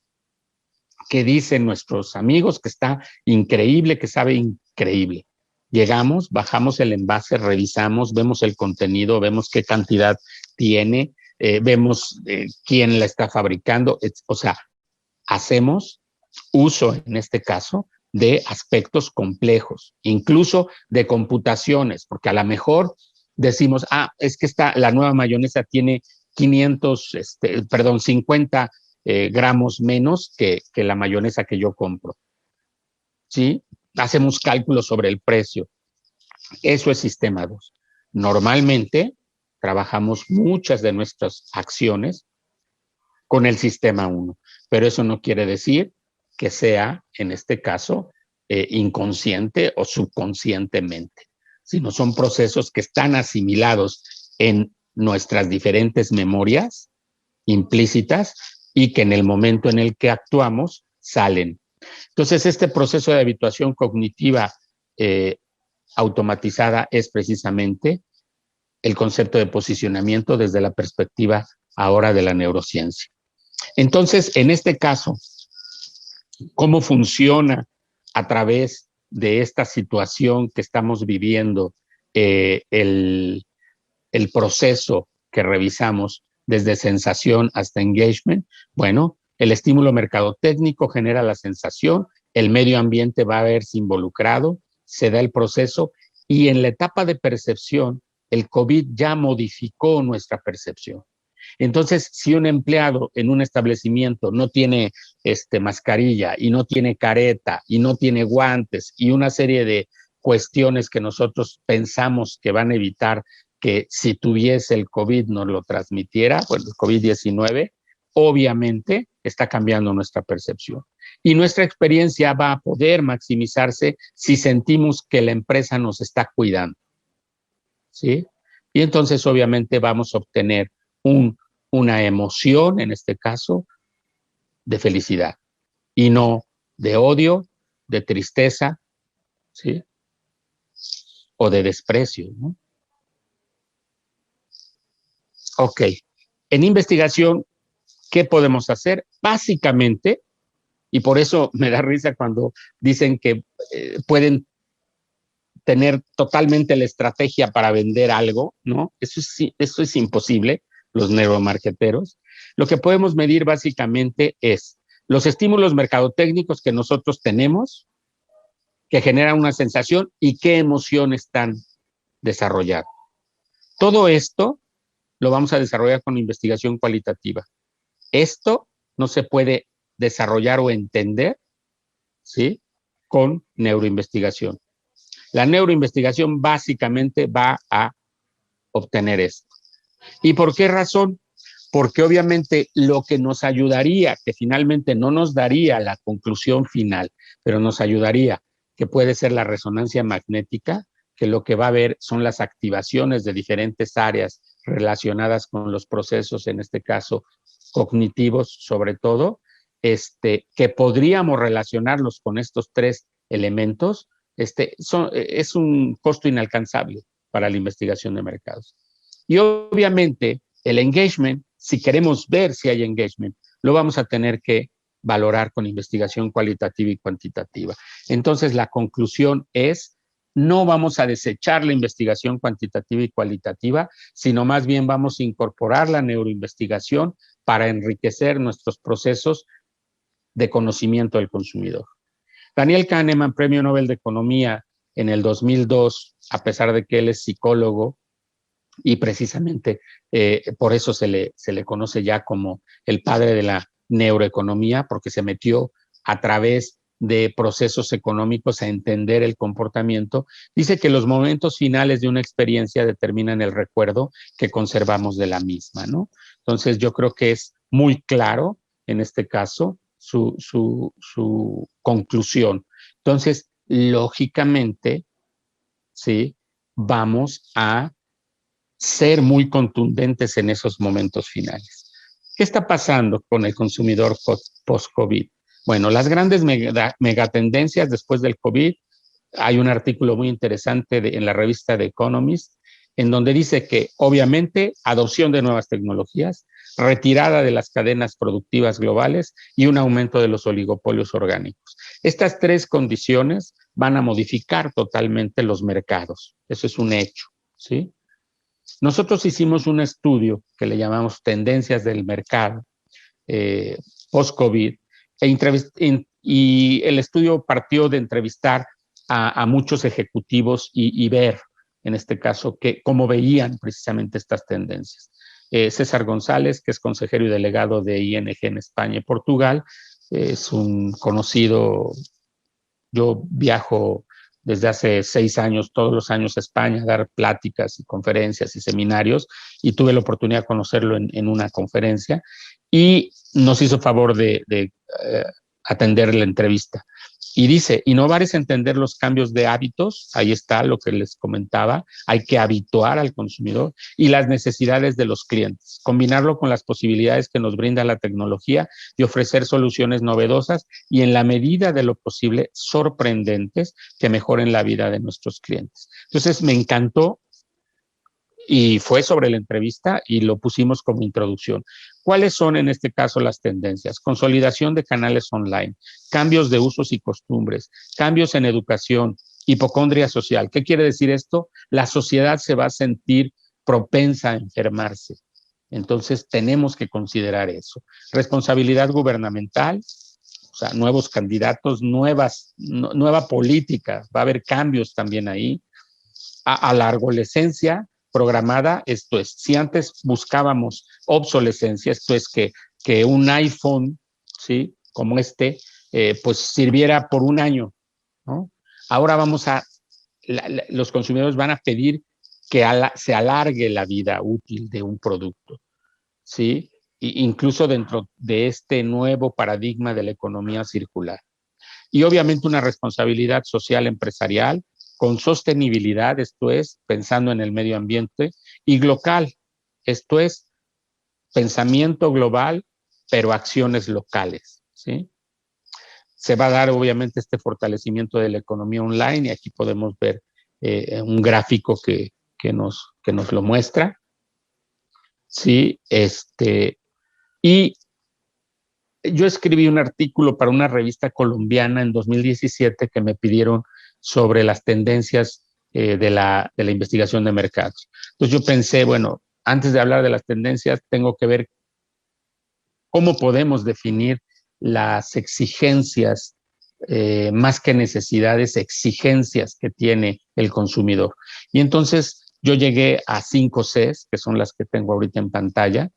que dicen nuestros amigos que está increíble, que sabe increíble. Llegamos, bajamos el envase, revisamos, vemos el contenido, vemos qué cantidad tiene, vemos quién la está fabricando, o sea, hacemos uso en este caso de aspectos complejos, incluso de computaciones, porque a lo mejor decimos, es que la nueva mayonesa tiene 50 gramos menos que la mayonesa que yo compro, ¿sí? Hacemos cálculos sobre el precio. Eso es sistema 2. Normalmente trabajamos muchas de nuestras acciones con el sistema 1, pero eso no quiere decir que sea, en este caso, inconsciente o subconscientemente, sino son procesos que están asimilados en nuestras diferentes memorias implícitas y que en el momento en el que actuamos salen. Entonces, este proceso de habituación cognitiva automatizada es precisamente el concepto de posicionamiento desde la perspectiva ahora de la neurociencia. Entonces, en este caso, ¿cómo funciona a través de esta situación que estamos viviendo el proceso que revisamos desde sensación hasta engagement? Bueno, el estímulo mercadotécnico genera la sensación, el medio ambiente va a verse involucrado, se da el proceso y en la etapa de percepción, el COVID ya modificó nuestra percepción. Entonces, si un empleado en un establecimiento no tiene mascarilla y no tiene careta y no tiene guantes y una serie de cuestiones que nosotros pensamos que van a evitar que si tuviese el COVID nos lo transmitiera, bueno, el COVID-19, obviamente está cambiando nuestra percepción. Y nuestra experiencia va a poder maximizarse si sentimos que la empresa nos está cuidando, ¿sí? Y entonces obviamente vamos a obtener una emoción, en este caso, de felicidad y no de odio, de tristeza, ¿sí? o de desprecio, ¿no? Ok, en investigación, ¿qué podemos hacer? Básicamente, y por eso me da risa cuando dicen que pueden tener totalmente la estrategia para vender algo, ¿no? Eso es imposible, los neuromarketeros. Lo que podemos medir básicamente es los estímulos mercadotécnicos que nosotros tenemos, que generan una sensación y qué emoción están desarrollando. Todo esto lo vamos a desarrollar con investigación cualitativa. Esto no se puede desarrollar o entender, ¿sí?, con neuroinvestigación. La neuroinvestigación básicamente va a obtener esto. ¿Y por qué razón? Porque obviamente lo que nos ayudaría, que finalmente no nos daría la conclusión final, pero nos ayudaría, que puede ser la resonancia magnética, que lo que va a ver son las activaciones de diferentes áreas relacionadas con los procesos, en este caso cognitivos sobre todo, que podríamos relacionarlos con estos tres elementos, es un costo inalcanzable para la investigación de mercados. Y obviamente el engagement, si queremos ver si hay engagement, lo vamos a tener que valorar con investigación cualitativa y cuantitativa. Entonces la conclusión es, no vamos a desechar la investigación cuantitativa y cualitativa, sino más bien vamos a incorporar la neuroinvestigación para enriquecer nuestros procesos de conocimiento del consumidor. Daniel Kahneman, Premio Nobel de Economía en el 2002, a pesar de que él es psicólogo, y precisamente por eso se le conoce ya como el padre de la neuroeconomía, porque se metió a través de procesos económicos a entender el comportamiento. Dice que los momentos finales de una experiencia determinan el recuerdo que conservamos de la misma, ¿no? Entonces yo creo que es muy claro en este caso su conclusión. Entonces, lógicamente, sí, vamos a ser muy contundentes en esos momentos finales. ¿Qué está pasando con el consumidor post-COVID? Bueno, las grandes megatendencias después del COVID, hay un artículo muy interesante en la revista The Economist, en donde dice que obviamente adopción de nuevas tecnologías, retirada de las cadenas productivas globales y un aumento de los oligopolios orgánicos. Estas tres condiciones van a modificar totalmente los mercados. Eso es un hecho, ¿sí? Nosotros hicimos un estudio que le llamamos Tendencias del Mercado post-COVID y el estudio partió de entrevistar a muchos ejecutivos y ver, en este caso, cómo veían precisamente estas tendencias. César González, que es consejero y delegado de ING en España y Portugal, es un conocido. Yo viajo desde hace 6 años, todos los años a España, a dar pláticas y conferencias y seminarios, y tuve la oportunidad de conocerlo en una conferencia, y nos hizo favor de atender la entrevista. Y dice, innovar es entender los cambios de hábitos, ahí está lo que les comentaba, hay que habituar al consumidor y las necesidades de los clientes, combinarlo con las posibilidades que nos brinda la tecnología y ofrecer soluciones novedosas y en la medida de lo posible sorprendentes que mejoren la vida de nuestros clientes. Entonces me encantó y fue sobre la entrevista y lo pusimos como introducción. ¿Cuáles son en este caso las tendencias? Consolidación de canales online, cambios de usos y costumbres, cambios en educación, hipocondria social. ¿Qué quiere decir esto? La sociedad se va a sentir propensa a enfermarse. Entonces tenemos que considerar eso. Responsabilidad gubernamental, o sea, nuevos candidatos, nueva política, va a haber cambios también ahí. A la adolescencia programada, esto es, si antes buscábamos obsolescencia, esto es que un iPhone, ¿sí?, como pues sirviera por un año, ¿no? Ahora los consumidores van a pedir que se alargue la vida útil de un producto, ¿sí? Incluso dentro de este nuevo paradigma de la economía circular. Y obviamente una responsabilidad social empresarial con sostenibilidad, esto es, pensando en el medio ambiente, y local, esto es, pensamiento global, pero acciones locales, ¿sí? Se va a dar obviamente este fortalecimiento de la economía online y aquí podemos ver un gráfico que nos lo muestra. Sí, y yo escribí un artículo para una revista colombiana en 2017 que me pidieron sobre las tendencias de la investigación de mercados. Entonces yo pensé, bueno, antes de hablar de las tendencias, tengo que ver cómo podemos definir las exigencias, más que necesidades, exigencias que tiene el consumidor. Y entonces yo llegué a 5 Cs, que son las que tengo ahorita en pantalla,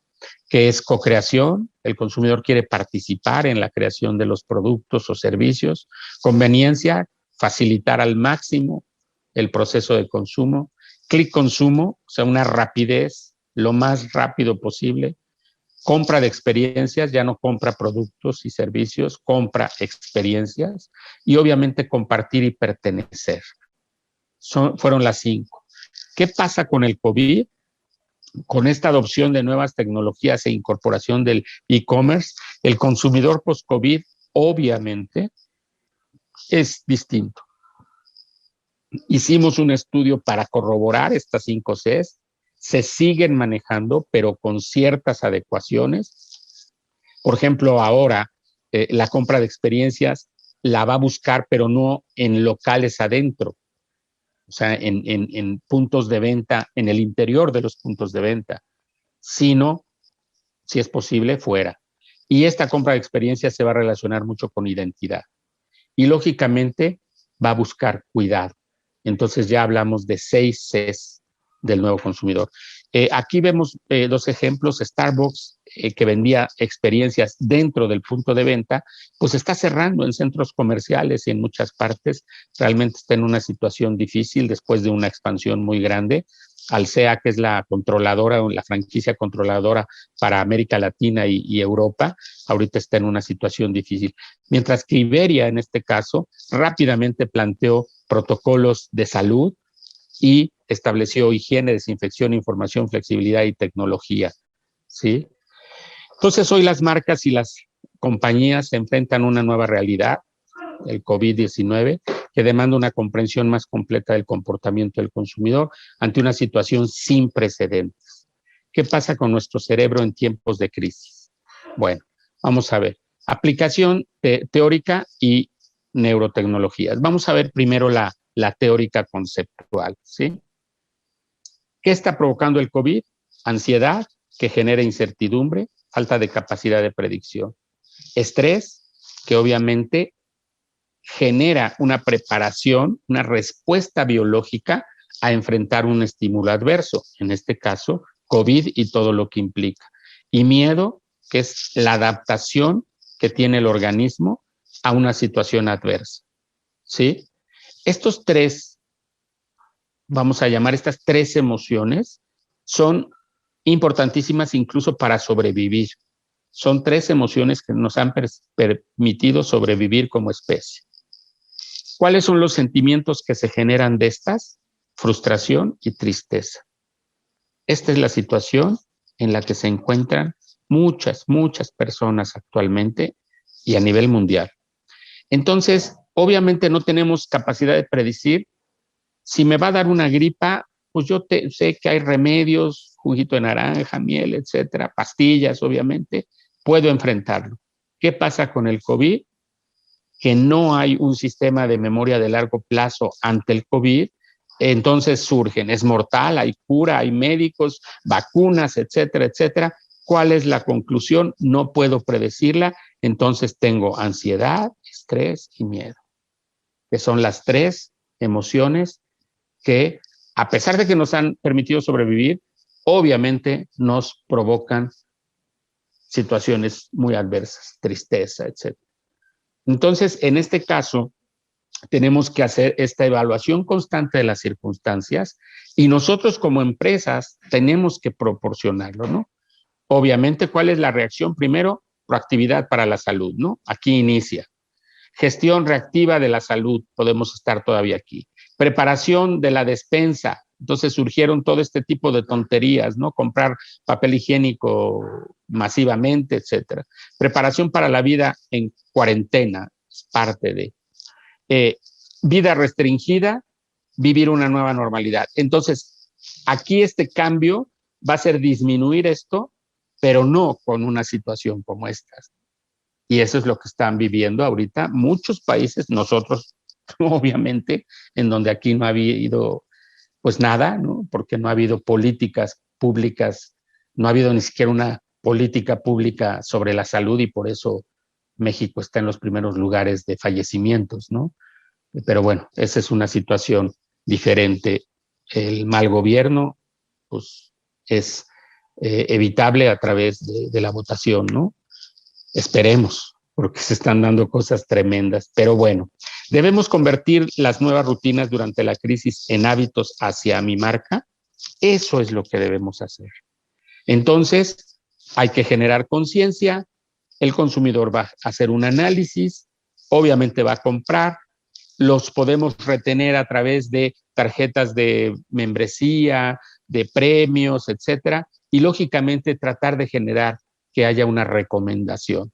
que es co-creación, el consumidor quiere participar en la creación de los productos o servicios, conveniencia, facilitar al máximo el proceso de consumo, clic consumo, o sea, una rapidez lo más rápido posible, compra de experiencias, ya no compra productos y servicios, compra experiencias y obviamente compartir y pertenecer. Fueron las 5. ¿Qué pasa con el COVID? Con esta adopción de nuevas tecnologías e incorporación del e-commerce, el consumidor post-COVID obviamente es distinto. Hicimos un estudio para corroborar estas 5 Cs, se siguen manejando, pero con ciertas adecuaciones. Por ejemplo, ahora la compra de experiencias la va a buscar, pero no en locales adentro, o sea, en puntos de venta, en el interior de los puntos de venta, sino, si es posible, fuera. Y esta compra de experiencias se va a relacionar mucho con identidad. Y lógicamente va a buscar cuidado. Entonces ya hablamos de 6 Cs del nuevo consumidor. Aquí vemos 2 ejemplos. Starbucks, que vendía experiencias dentro del punto de venta, pues está cerrando en centros comerciales y en muchas partes. Realmente está en una situación difícil después de una expansión muy grande. Alsea, que es la controladora o la franquicia controladora para América Latina y Europa, ahorita está en una situación difícil. Mientras que Iberia, en este caso, rápidamente planteó protocolos de salud y estableció higiene, desinfección, información, flexibilidad y tecnología, ¿sí? Entonces, hoy las marcas y las compañías se enfrentan a una nueva realidad, el COVID-19, que demanda una comprensión más completa del comportamiento del consumidor ante una situación sin precedentes. ¿Qué pasa con nuestro cerebro en tiempos de crisis? Bueno, vamos a ver. Aplicación teórica y neurotecnologías. Vamos a ver primero la teórica conceptual, ¿sí? ¿Qué está provocando el COVID? Ansiedad, que genera incertidumbre, falta de capacidad de predicción. Estrés, que obviamente genera una preparación, una respuesta biológica a enfrentar un estímulo adverso, en este caso, COVID y todo lo que implica. Y miedo, que es la adaptación que tiene el organismo a una situación adversa, ¿sí? Estos 3, vamos a llamar estas 3 emociones, son importantísimas incluso para sobrevivir. Son 3 emociones que nos han permitido sobrevivir como especie. ¿Cuáles son los sentimientos que se generan de estas? Frustración y tristeza. Esta es la situación en la que se encuentran muchas personas actualmente y a nivel mundial. Entonces, obviamente no tenemos capacidad de predecir si me va a dar una gripa, pues yo sé que hay remedios, juguito de naranja, miel, etcétera, pastillas, obviamente, puedo enfrentarlo. ¿Qué pasa con el COVID? Que no hay un sistema de memoria de largo plazo ante el COVID, entonces surgen, es mortal, hay cura, hay médicos, vacunas, etcétera, etcétera. ¿Cuál es la conclusión? No puedo predecirla, entonces tengo ansiedad, estrés y miedo, que son las 3 emociones que, a pesar de que nos han permitido sobrevivir, obviamente nos provocan situaciones muy adversas, tristeza, etc. Entonces, en este caso, tenemos que hacer esta evaluación constante de las circunstancias y nosotros como empresas tenemos que proporcionarlo, ¿no? Obviamente, ¿cuál es la reacción? Primero, proactividad para la salud, ¿no? Aquí inicia. Gestión reactiva de la salud, podemos estar todavía aquí. Preparación de la despensa, entonces surgieron todo este tipo de tonterías, ¿no? Comprar papel higiénico masivamente, etcétera. Preparación para la vida en cuarentena, es parte de. Vida restringida, vivir una nueva normalidad. Entonces, aquí este cambio va a ser disminuir esto, pero no con una situación como esta. Y eso es lo que están viviendo ahorita muchos países, nosotros obviamente, en donde aquí no ha habido pues nada, ¿no? Porque no ha habido políticas públicas, no ha habido ni siquiera una política pública sobre la salud y por eso México está en los primeros lugares de fallecimientos, ¿no? Pero bueno, esa es una situación diferente. El mal gobierno, pues, es evitable a través de la votación, ¿no? Esperemos, porque se están dando cosas tremendas. Pero bueno, debemos convertir las nuevas rutinas durante la crisis en hábitos hacia mi marca. Eso es lo que debemos hacer. Entonces, hay que generar conciencia. El consumidor va a hacer un análisis, obviamente va a comprar, los podemos retener a través de tarjetas de membresía, de premios, etcétera, y lógicamente tratar de generar que haya una recomendación.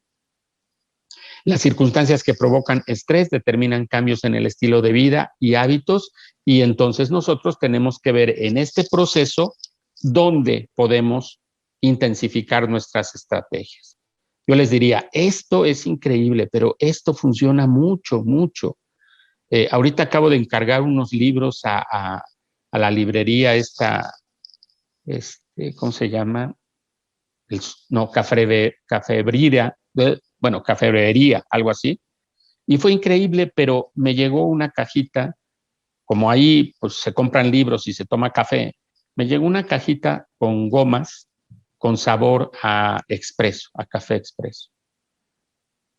Las circunstancias que provocan estrés determinan cambios en el estilo de vida y hábitos, y entonces nosotros tenemos que ver en este proceso dónde podemos intensificar nuestras estrategias. Yo les diría, esto es increíble, pero esto funciona mucho, mucho. Ahorita acabo de encargar unos libros a la librería esta, ¿cómo se llama? No, Cafebrería, bueno, Cafebrería, algo así. Y fue increíble, pero me llegó una cajita, como ahí pues se compran libros y se toma café, me llegó una cajita con gomas con sabor a expreso, a café expreso.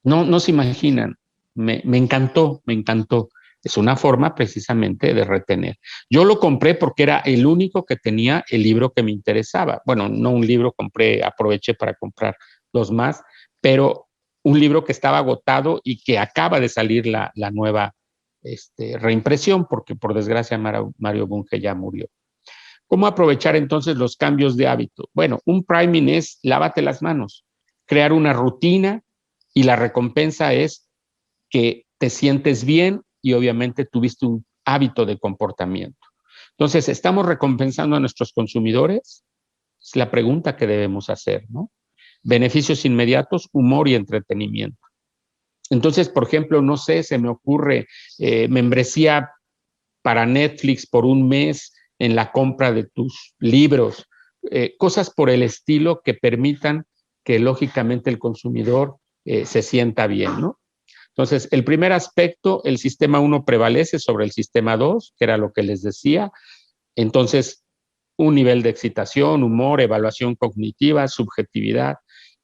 No se imaginan, me encantó, me encantó. Es una forma precisamente de retener. Yo lo compré porque era el único que tenía el libro que me interesaba. Bueno, no un libro, aproveché para comprar dos más, pero un libro que estaba agotado y que acaba de salir la nueva reimpresión, porque por desgracia Mario Bunge ya murió. ¿Cómo aprovechar entonces los cambios de hábito? Bueno, un priming es lávate las manos, crear una rutina, y la recompensa es que te sientes bien y obviamente tuviste un hábito de comportamiento. Entonces, ¿estamos recompensando a nuestros consumidores? Es la pregunta que debemos hacer, ¿no? Beneficios inmediatos, humor y entretenimiento. Entonces, por ejemplo, no sé, se me ocurre membresía para Netflix por un mes en la compra de tus libros, cosas por el estilo que permitan que lógicamente el consumidor se sienta bien, ¿no? Entonces, el primer aspecto, el sistema 1 prevalece sobre el sistema 2, que era lo que les decía. Entonces, un nivel de excitación, humor, evaluación cognitiva, subjetividad.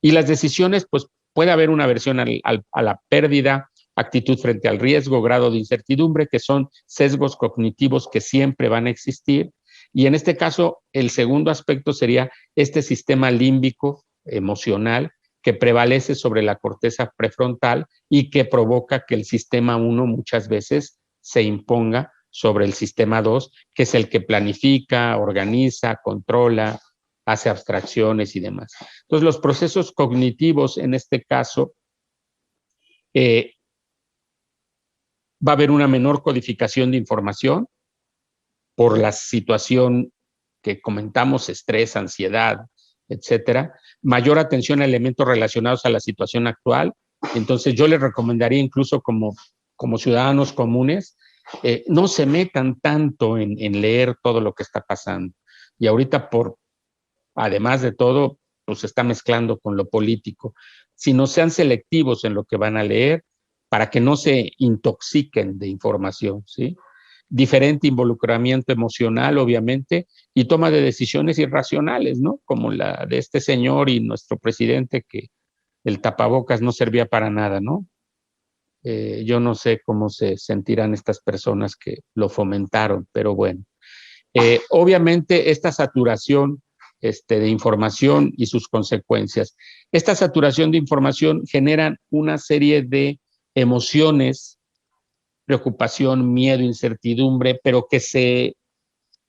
Y las decisiones, pues puede haber una aversión a la pérdida, actitud frente al riesgo, grado de incertidumbre, que son sesgos cognitivos que siempre van a existir. Y en este caso, el segundo aspecto sería este sistema límbico emocional que prevalece sobre la corteza prefrontal y que provoca que el sistema 1 muchas veces se imponga sobre el sistema 2, que es el que planifica, organiza, controla, hace abstracciones y demás. Entonces, los procesos cognitivos, en este caso, va a haber una menor codificación de información por la situación que comentamos, estrés, ansiedad, etcétera, mayor atención a elementos relacionados a la situación actual. Entonces, yo les recomendaría incluso como ciudadanos comunes, no se metan tanto en leer todo lo que está pasando. Y ahorita, además de todo, pues se está mezclando con lo político. Sino sean selectivos en lo que van a leer para que no se intoxiquen de información, ¿sí? Diferente involucramiento emocional, obviamente, y toma de decisiones irracionales, ¿no? Como la de este señor y nuestro presidente, que el tapabocas no servía para nada, ¿no? Yo no sé cómo se sentirán estas personas que lo fomentaron, pero bueno. Obviamente, esta saturación de información y sus consecuencias. Esta saturación de información genera una serie de emociones, preocupación, miedo, incertidumbre, pero que se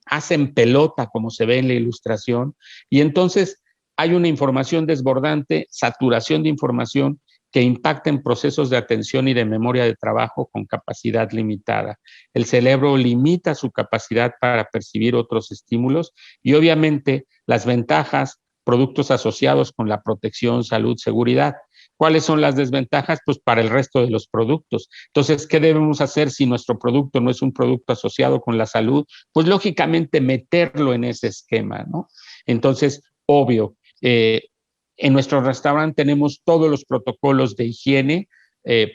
hacen pelota, como se ve en la ilustración, y entonces hay una información desbordante, saturación de información, que impacten procesos de atención y de memoria de trabajo con capacidad limitada. El cerebro limita su capacidad para percibir otros estímulos y obviamente las ventajas, productos asociados con la protección, salud, seguridad. ¿Cuáles son las desventajas? Pues para el resto de los productos. Entonces, ¿qué debemos hacer si nuestro producto no es un producto asociado con la salud? Pues lógicamente meterlo en ese esquema, ¿no? Entonces, obvio, en nuestro restaurante tenemos todos los protocolos de higiene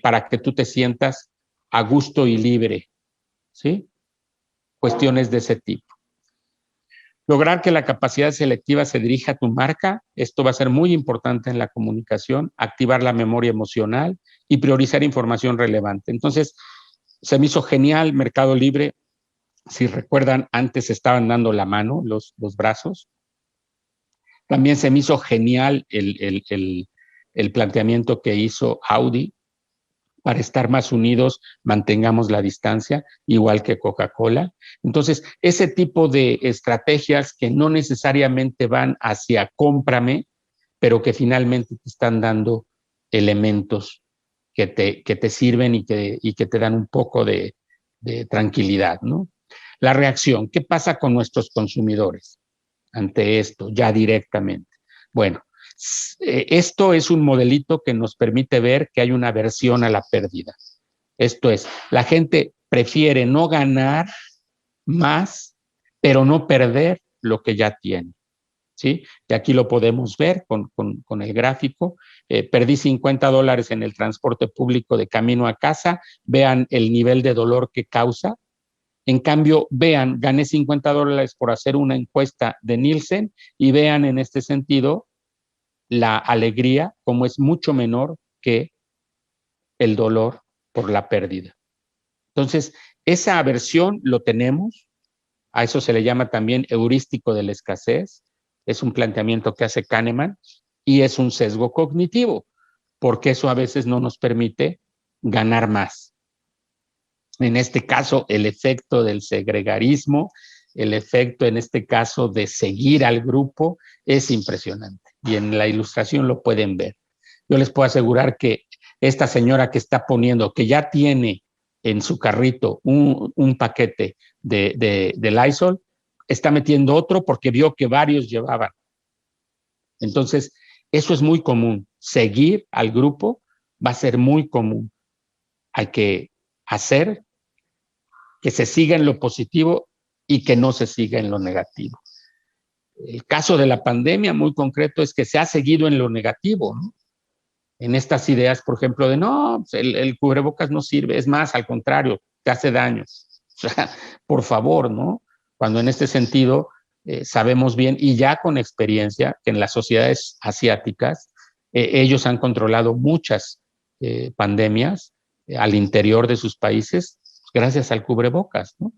para que tú te sientas a gusto y libre, ¿sí? Cuestiones de ese tipo. Lograr que la capacidad selectiva se dirija a tu marca, esto va a ser muy importante en la comunicación, activar la memoria emocional y priorizar información relevante. Entonces, se me hizo genial Mercado Libre. Si recuerdan, antes estaban dando la mano, los brazos. También se me hizo genial el planteamiento que hizo Audi. Para estar más unidos, mantengamos la distancia, igual que Coca-Cola. Entonces, ese tipo de estrategias que no necesariamente van hacia cómprame, pero que finalmente te están dando elementos que te sirven y que te dan un poco de tranquilidad, ¿no? La reacción, ¿qué pasa con nuestros consumidores ante esto ya directamente? Bueno, esto es un modelito que nos permite ver que hay una aversión a la pérdida. Esto es, la gente prefiere no ganar más, pero no perder lo que ya tiene, ¿sí? Y aquí lo podemos ver con el gráfico. Perdí $50 en el transporte público de camino a casa. Vean el nivel de dolor que causa. En cambio, vean, gané $50 por hacer una encuesta de Nielsen y vean en este sentido la alegría como es mucho menor que el dolor por la pérdida. Entonces, esa aversión lo tenemos, a eso se le llama también heurístico de la escasez, es un planteamiento que hace Kahneman y es un sesgo cognitivo, porque eso a veces no nos permite ganar más. En este caso, el efecto del segregarismo, el efecto en este caso de seguir al grupo es impresionante y en la ilustración lo pueden ver. Yo les puedo asegurar que esta señora que está poniendo, que ya tiene en su carrito un paquete de Lysol, está metiendo otro porque vio que varios llevaban. Entonces, eso es muy común. Seguir al grupo va a ser muy común. Hay que hacer que se siga en lo positivo y que no se siga en lo negativo. El caso de la pandemia muy concreto es que se ha seguido en lo negativo, ¿no? En estas ideas, por ejemplo, de no, el cubrebocas no sirve, es más, al contrario, te hace daño. O sea, por favor, ¿no? Cuando en este sentido sabemos bien y ya con experiencia que en las sociedades asiáticas ellos han controlado muchas pandemias al interior de sus países gracias al cubrebocas, ¿no?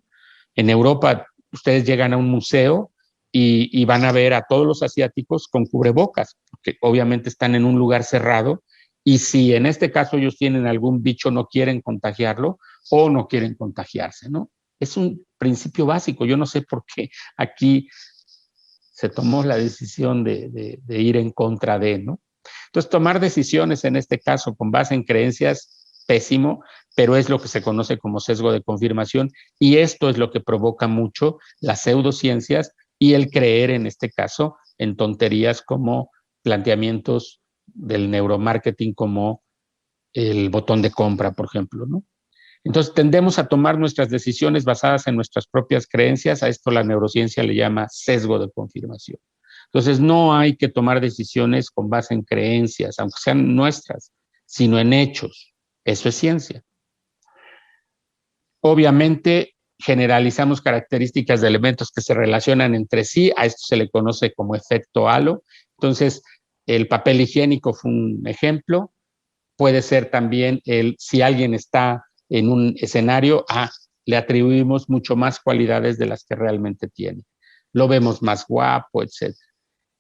En Europa, ustedes llegan a un museo y van a ver a todos los asiáticos con cubrebocas, porque obviamente están en un lugar cerrado y si en este caso ellos tienen algún bicho, no quieren contagiarlo o no quieren contagiarse, ¿no? Es un principio básico. Yo no sé por qué aquí se tomó la decisión de ir en contra de, ¿no? Entonces, tomar decisiones en este caso con base en creencias, pésimo, pero es lo que se conoce como sesgo de confirmación y esto es lo que provoca mucho las pseudociencias y el creer en este caso en tonterías como planteamientos del neuromarketing como el botón de compra, por ejemplo, ¿no? Entonces tendemos a tomar nuestras decisiones basadas en nuestras propias creencias, a esto la neurociencia le llama sesgo de confirmación. Entonces no hay que tomar decisiones con base en creencias, aunque sean nuestras, sino en hechos. Eso es ciencia. Obviamente generalizamos características de elementos que se relacionan entre sí, a esto se le conoce como efecto halo. Entonces, el papel higiénico fue un ejemplo, puede ser también si alguien está en un escenario, le atribuimos mucho más cualidades de las que realmente tiene. Lo vemos más guapo, etc.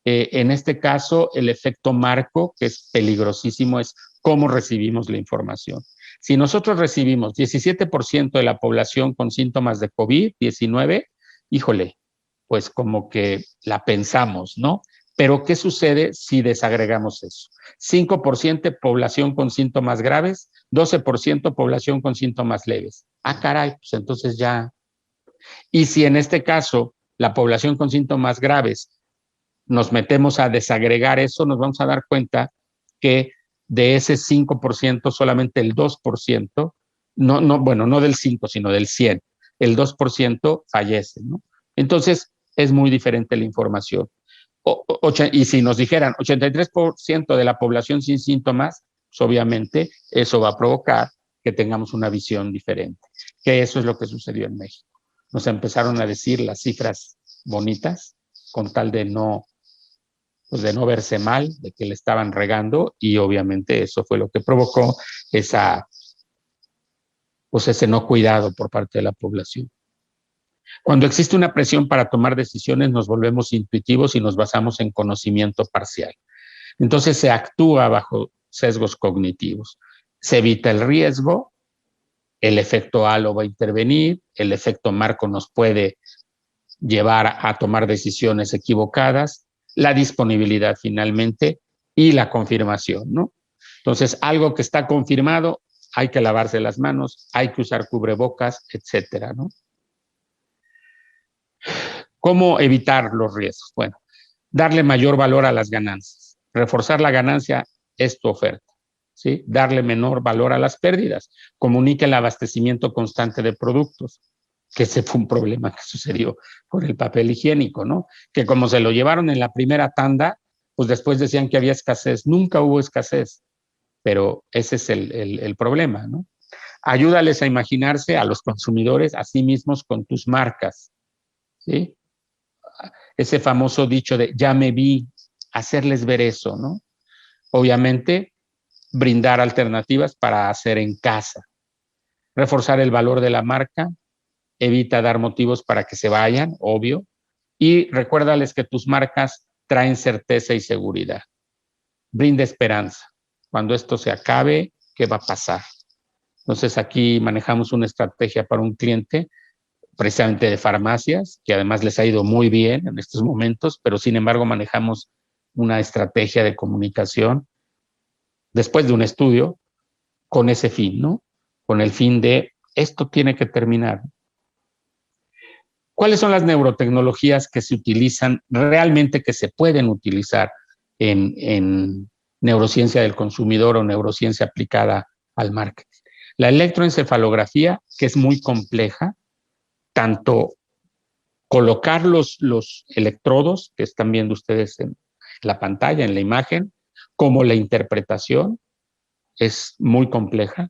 En este caso, el efecto marco, que es peligrosísimo, es cómo recibimos la información. Si nosotros recibimos 17% de la población con síntomas de COVID-19, híjole, pues como que la pensamos, ¿no? Pero ¿qué sucede si desagregamos eso? 5% población con síntomas graves, 12% población con síntomas leves. Ah, caray, pues entonces ya. Y si en este caso la población con síntomas graves nos metemos a desagregar eso, nos vamos a dar cuenta que de ese 5%, solamente el 2%, bueno, no del 5, sino del 100, el 2% fallece, ¿no? Entonces, es muy diferente la información. Y si nos dijeran 83% de la población sin síntomas, pues obviamente eso va a provocar que tengamos una visión diferente. Que eso es lo que sucedió en México. Nos empezaron a decir las cifras bonitas con tal pues de no verse mal, de que le estaban regando, y obviamente eso fue lo que provocó pues ese no cuidado por parte de la población. Cuando existe una presión para tomar decisiones, nos volvemos intuitivos y nos basamos en conocimiento parcial. Entonces se actúa bajo sesgos cognitivos. Se evita el riesgo, el efecto halo va a intervenir, el efecto marco nos puede llevar a tomar decisiones equivocadas, la disponibilidad finalmente y la confirmación, ¿no? Entonces, algo que está confirmado, hay que lavarse las manos, hay que usar cubrebocas, etcétera, ¿no? ¿Cómo evitar los riesgos? Bueno, darle mayor valor a las ganancias. Reforzar la ganancia es tu oferta, ¿sí? Darle menor valor a las pérdidas. Comunique el abastecimiento constante de productos, que ese fue un problema que sucedió con el papel higiénico, ¿no? Que como se lo llevaron en la primera tanda, pues después decían que había escasez. Nunca hubo escasez, pero ese es el problema, ¿no? Ayúdales a imaginarse a los consumidores a sí mismos con tus marcas, ¿sí? Ese famoso dicho de ya me vi, hacerles ver eso, ¿no? Obviamente, brindar alternativas para hacer en casa, reforzar el valor de la marca, evita dar motivos para que se vayan, obvio, y recuérdales que tus marcas traen certeza y seguridad. Brinda esperanza. Cuando esto se acabe, ¿qué va a pasar? Entonces aquí manejamos una estrategia para un cliente precisamente de farmacias, que además les ha ido muy bien en estos momentos, pero sin embargo manejamos una estrategia de comunicación después de un estudio con ese fin, ¿no? Con el fin de esto tiene que terminar. ¿Cuáles son las neurotecnologías que se utilizan realmente, que se pueden utilizar en neurociencia del consumidor o neurociencia aplicada al marketing? La electroencefalografía, que es muy compleja, tanto colocar los electrodos que están viendo ustedes en la pantalla, en la imagen, como la interpretación, es muy compleja.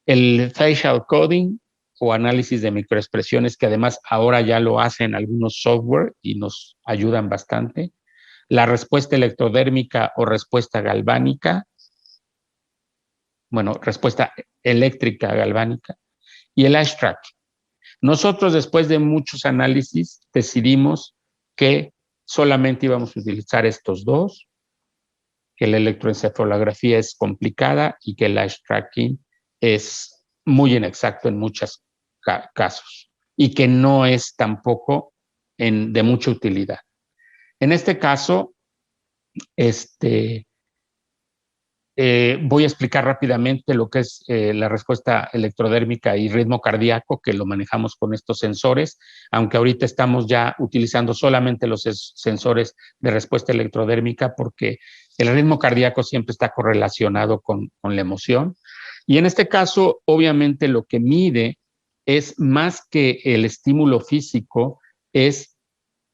El facial coding o análisis de microexpresiones, que además ahora ya lo hacen algunos software y nos ayudan bastante. La respuesta electrodérmica o respuesta galvánica, bueno, respuesta eléctrica galvánica, y el eye tracking. Nosotros, después de muchos análisis, decidimos que solamente íbamos a utilizar estos dos, que la electroencefalografía es complicada y que el eye tracking es muy inexacto en muchos casos y que no es tampoco de mucha utilidad. En este caso, voy a explicar rápidamente lo que es la respuesta electrodérmica y ritmo cardíaco, que lo manejamos con estos sensores, aunque ahorita estamos ya utilizando solamente los sensores de respuesta electrodérmica porque el ritmo cardíaco siempre está correlacionado con la emoción. Y en este caso, obviamente, lo que mide es más que el estímulo físico, es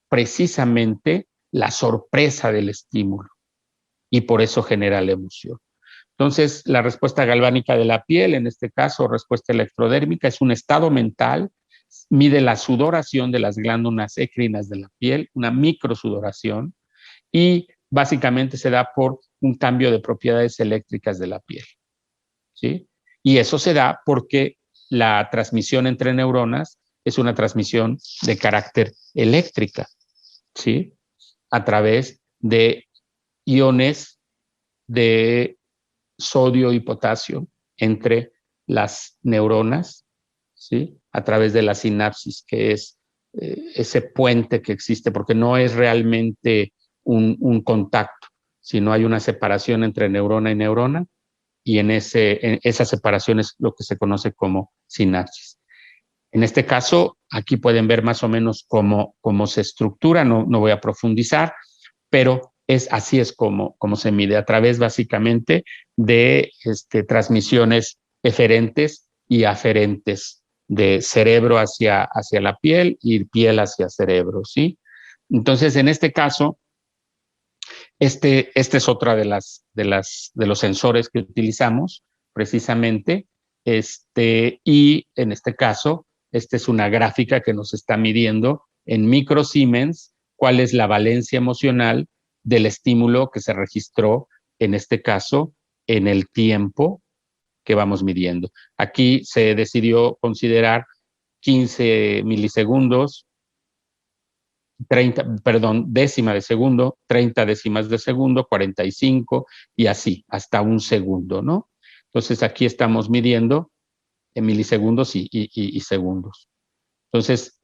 precisamente la sorpresa del estímulo y por eso genera la emoción. Entonces, la respuesta galvánica de la piel, en este caso, respuesta electrodérmica, es un estado mental, mide la sudoración de las glándulas écrinas de la piel, una microsudoración, y básicamente se da por un cambio de propiedades eléctricas de la piel, ¿sí? Y eso se da porque la transmisión entre neuronas es una transmisión de carácter eléctrica, ¿sí? A través de iones de sodio y potasio entre las neuronas, ¿sí? A través de la sinapsis, que es ese puente que existe, porque no es realmente un contacto, sino hay una separación entre neurona y neurona, y en esa separación es lo que se conoce como sinapsis. En este caso, aquí pueden ver más o menos cómo se estructura, no voy a profundizar, pero así es como se mide, a través básicamente de transmisiones eferentes y aferentes, de cerebro hacia la piel y piel hacia cerebro, ¿sí? Entonces, en este caso, este es otra de los sensores que utilizamos precisamente, y en este caso, esta es una gráfica que nos está midiendo en microsiemens cuál es la valencia emocional del estímulo que se registró, en este caso, en el tiempo que vamos midiendo. Aquí se decidió considerar 15 milisegundos, décima de segundo, 30 décimas de segundo, 45 y así, hasta un segundo, ¿no? Entonces aquí estamos midiendo en milisegundos y segundos. Entonces,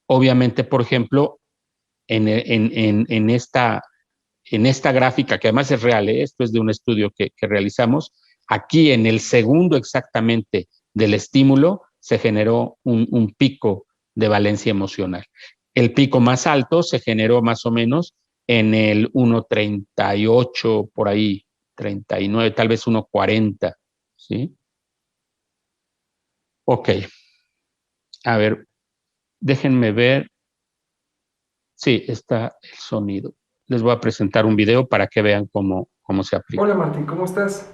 obviamente, por ejemplo, en esta gráfica, que además es real, esto es de un estudio que realizamos, aquí en el segundo exactamente del estímulo se generó un pico de valencia emocional. El pico más alto se generó más o menos en el 1.38, por ahí, 39, tal vez 1.40, ¿sí? Ok. A ver, déjenme ver. Sí, está el sonido. Les voy a presentar un video para que vean cómo se aplica. Hola Martín, ¿cómo estás?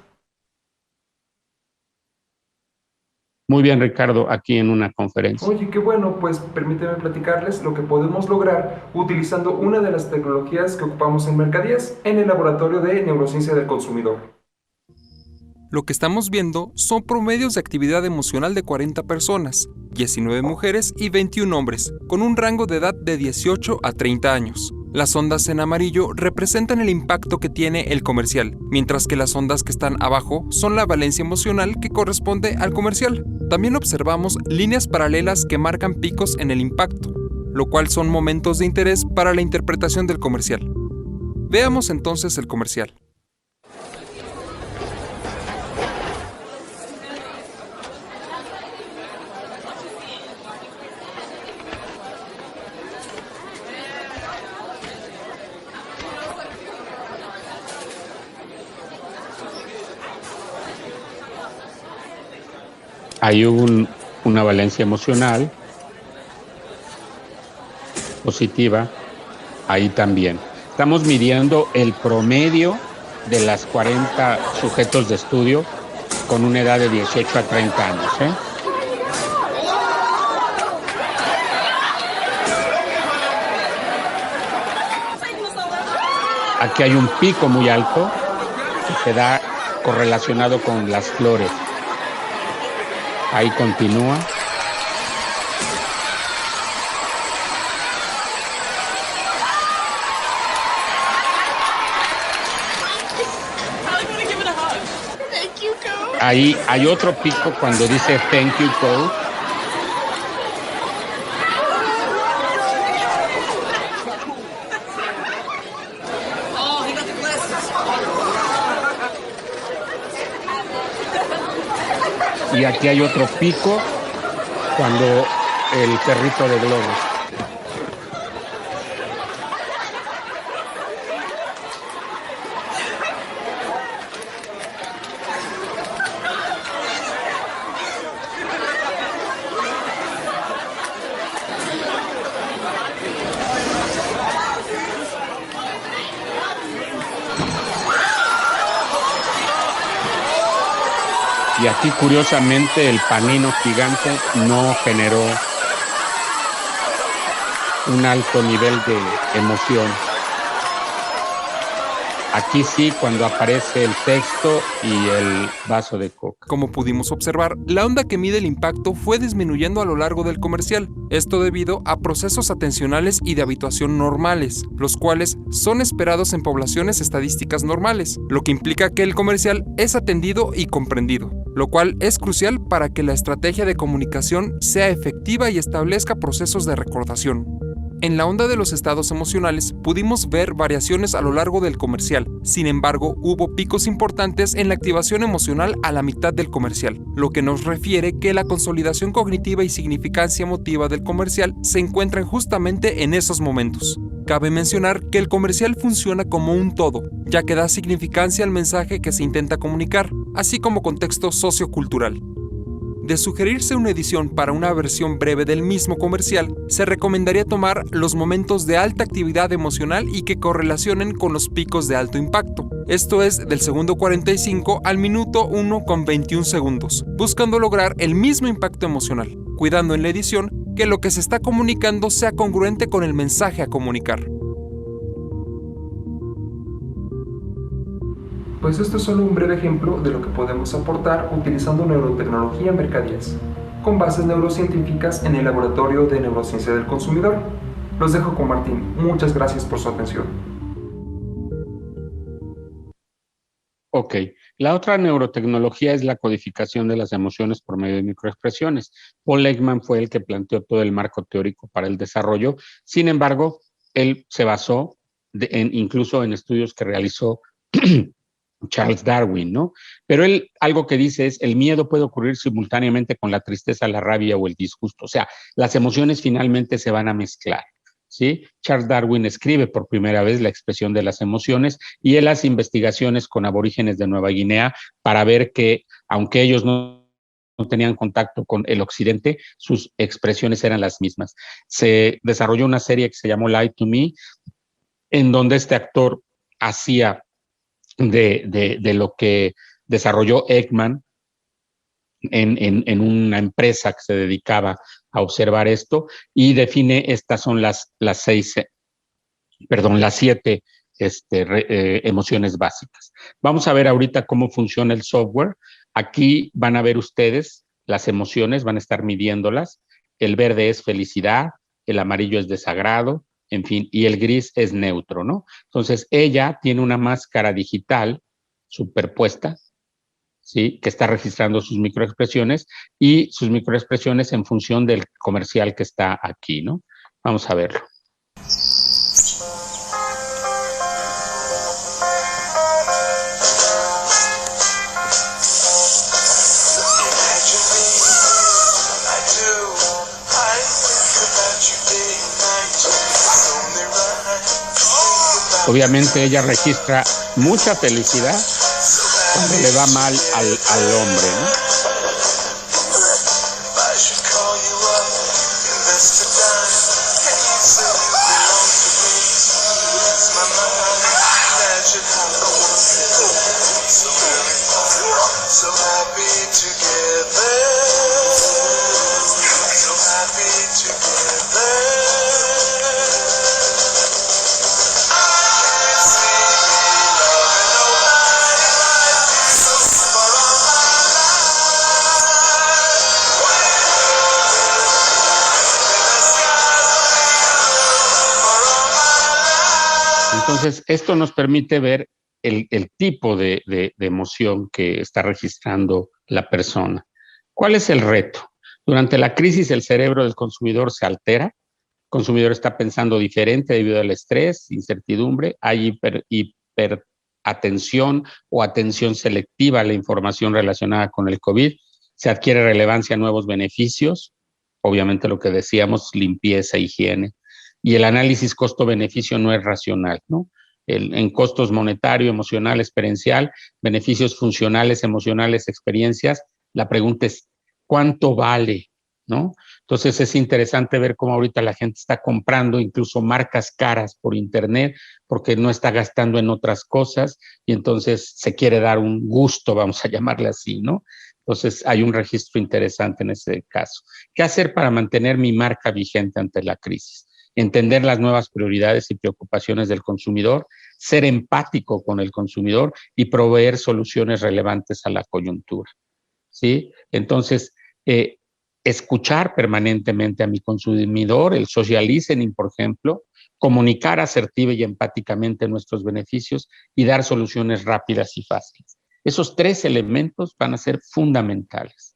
Muy bien, Ricardo, aquí en una conferencia. Oye, qué bueno, pues permíteme platicarles lo que podemos lograr utilizando una de las tecnologías que ocupamos en Mercadías en el laboratorio de neurociencia del consumidor. Lo que estamos viendo son promedios de actividad emocional de 40 personas, 19 mujeres y 21 hombres, con un rango de edad de 18 a 30 años. Las ondas en amarillo representan el impacto que tiene el comercial, mientras que las ondas que están abajo son la valencia emocional que corresponde al comercial. También observamos líneas paralelas que marcan picos en el impacto, lo cual son momentos de interés para la interpretación del comercial. Veamos entonces el comercial. Hay una valencia emocional positiva ahí también. Estamos midiendo el promedio de las 40 sujetos de estudio con una edad de 18 a 30 años, ¿eh? Aquí hay un pico muy alto que se da correlacionado con las flores. Ahí continúa. Ahí hay otro pico cuando dice thank you, Cole. Y aquí hay otro pico cuando el perrito de globos. Y aquí, curiosamente, el panino gigante no generó un alto nivel de emoción. Aquí sí, cuando aparece el texto y el vaso de coca. Como pudimos observar, la onda que mide el impacto fue disminuyendo a lo largo del comercial. Esto debido a procesos atencionales y de habituación normales, los cuales son esperados en poblaciones estadísticas normales, lo que implica que el comercial es atendido y comprendido, lo cual es crucial para que la estrategia de comunicación sea efectiva y establezca procesos de recordación. En la onda de los estados emocionales pudimos ver variaciones a lo largo del comercial. Sin embargo, hubo picos importantes en la activación emocional a la mitad del comercial, lo que nos refiere que la consolidación cognitiva y significancia emotiva del comercial se encuentran justamente en esos momentos. Cabe mencionar que el comercial funciona como un todo, ya que da significancia al mensaje que se intenta comunicar, así como contexto sociocultural. De sugerirse una edición para una versión breve del mismo comercial, se recomendaría tomar los momentos de alta actividad emocional y que correlacionen con los picos de alto impacto. Esto es del segundo 45 al minuto 1,21 segundos, buscando lograr el mismo impacto emocional, cuidando en la edición que lo que se está comunicando sea congruente con el mensaje a comunicar. Pues esto es solo un breve ejemplo de lo que podemos aportar utilizando neurotecnología en Mercadías, con bases neurocientíficas en el Laboratorio de Neurociencia del Consumidor. Los dejo con Martín. Muchas gracias por su atención. Ok, la otra neurotecnología es la codificación de las emociones por medio de microexpresiones. Paul Ekman fue el que planteó todo el marco teórico para el desarrollo. Sin embargo, él se basó incluso en estudios que realizó Charles Darwin, ¿no? Pero él algo que dice es, el miedo puede ocurrir simultáneamente con la tristeza, la rabia o el disgusto. O sea, las emociones finalmente se van a mezclar, ¿sí? Charles Darwin escribe por primera vez la expresión de las emociones y él hace investigaciones con aborígenes de Nueva Guinea para ver que, aunque ellos no tenían contacto con el occidente, sus expresiones eran las mismas. Se desarrolló una serie que se llamó Lie to Me, en donde este actor hacía de lo que desarrolló Ekman en una empresa que se dedicaba a observar esto y define, estas son las siete emociones básicas. Vamos a ver ahorita cómo funciona el software. Aquí van a ver ustedes las emociones, van a estar midiéndolas. El verde es felicidad, el amarillo es desagrado, en fin, y el gris es neutro, ¿no? Entonces, ella tiene una máscara digital superpuesta, ¿sí? Que está registrando sus microexpresiones y sus microexpresiones en función del comercial que está aquí, ¿no? Vamos a verlo. Obviamente ella registra mucha felicidad cuando le va mal al hombre, ¿no? Entonces, esto nos permite ver el tipo de emoción que está registrando la persona. ¿Cuál es el reto? Durante la crisis, el cerebro del consumidor se altera. El consumidor está pensando diferente debido al estrés, incertidumbre, hay hiperatención o atención selectiva a la información relacionada con el COVID. Se adquiere relevancia a nuevos beneficios, obviamente lo que decíamos, limpieza, higiene. Y el análisis costo-beneficio no es racional, ¿no? En costos monetario, emocional, experiencial, beneficios funcionales, emocionales, experiencias, la pregunta es, ¿cuánto vale? ¿No? Entonces es interesante ver cómo ahorita la gente está comprando incluso marcas caras por internet porque no está gastando en otras cosas y entonces se quiere dar un gusto, vamos a llamarle así, ¿no? Entonces hay un registro interesante en ese caso. ¿Qué hacer para mantener mi marca vigente ante la crisis? Entender las nuevas prioridades y preocupaciones del consumidor, ser empático con el consumidor y proveer soluciones relevantes a la coyuntura, ¿sí? Entonces, escuchar permanentemente a mi consumidor, el social listening, por ejemplo, comunicar asertiva y empáticamente nuestros beneficios y dar soluciones rápidas y fáciles. Esos tres elementos van a ser fundamentales.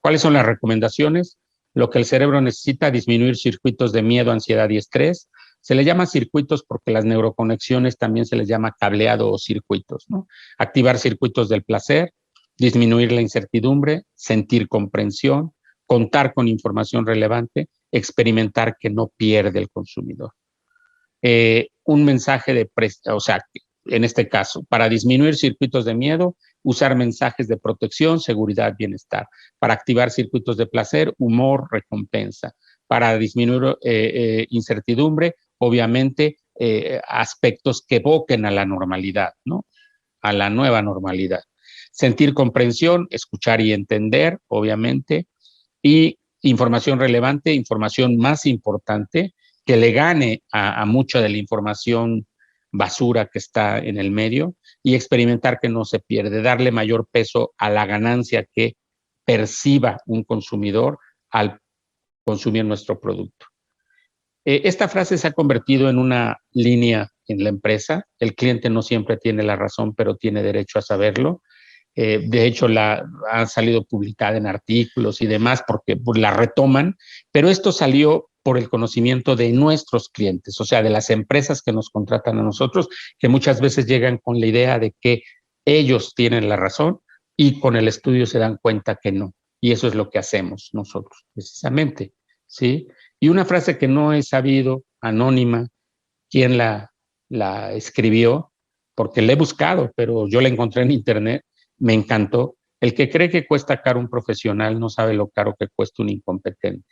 ¿Cuáles son las recomendaciones? lo que el cerebro necesita, disminuir circuitos de miedo, ansiedad y estrés. Se le llama circuitos porque las neuroconexiones también se les llama cableado o circuitos, ¿no? Activar circuitos del placer, disminuir la incertidumbre, sentir comprensión, contar con información relevante, experimentar que no pierde el consumidor. Un mensaje de, o sea, en este caso, para disminuir circuitos de miedo, usar mensajes de protección, seguridad, bienestar. Para activar circuitos de placer, humor, recompensa. Para disminuir incertidumbre, obviamente, aspectos que evoquen a la normalidad, ¿no? A la nueva normalidad. Sentir comprensión, escuchar y entender, obviamente, y información relevante, información más importante, que le gane a mucha de la información basura que está en el medio, y experimentar que no se pierde, darle mayor peso a la ganancia que perciba un consumidor al consumir nuestro producto. Esta frase se ha convertido en una línea en la empresa. El cliente no siempre tiene la razón, pero tiene derecho a saberlo. De hecho, ha salido publicada en artículos y demás porque pues, la retoman, pero esto salió por el conocimiento de nuestros clientes, o sea, de las empresas que nos contratan a nosotros, que muchas veces llegan con la idea de que ellos tienen la razón y con el estudio se dan cuenta que no. Y eso es lo que hacemos nosotros, precisamente, ¿sí? Y una frase que no he sabido, anónima, quién la escribió, porque la he buscado, pero yo la encontré en internet, me encantó. El que cree que cuesta caro un profesional no sabe lo caro que cuesta un incompetente.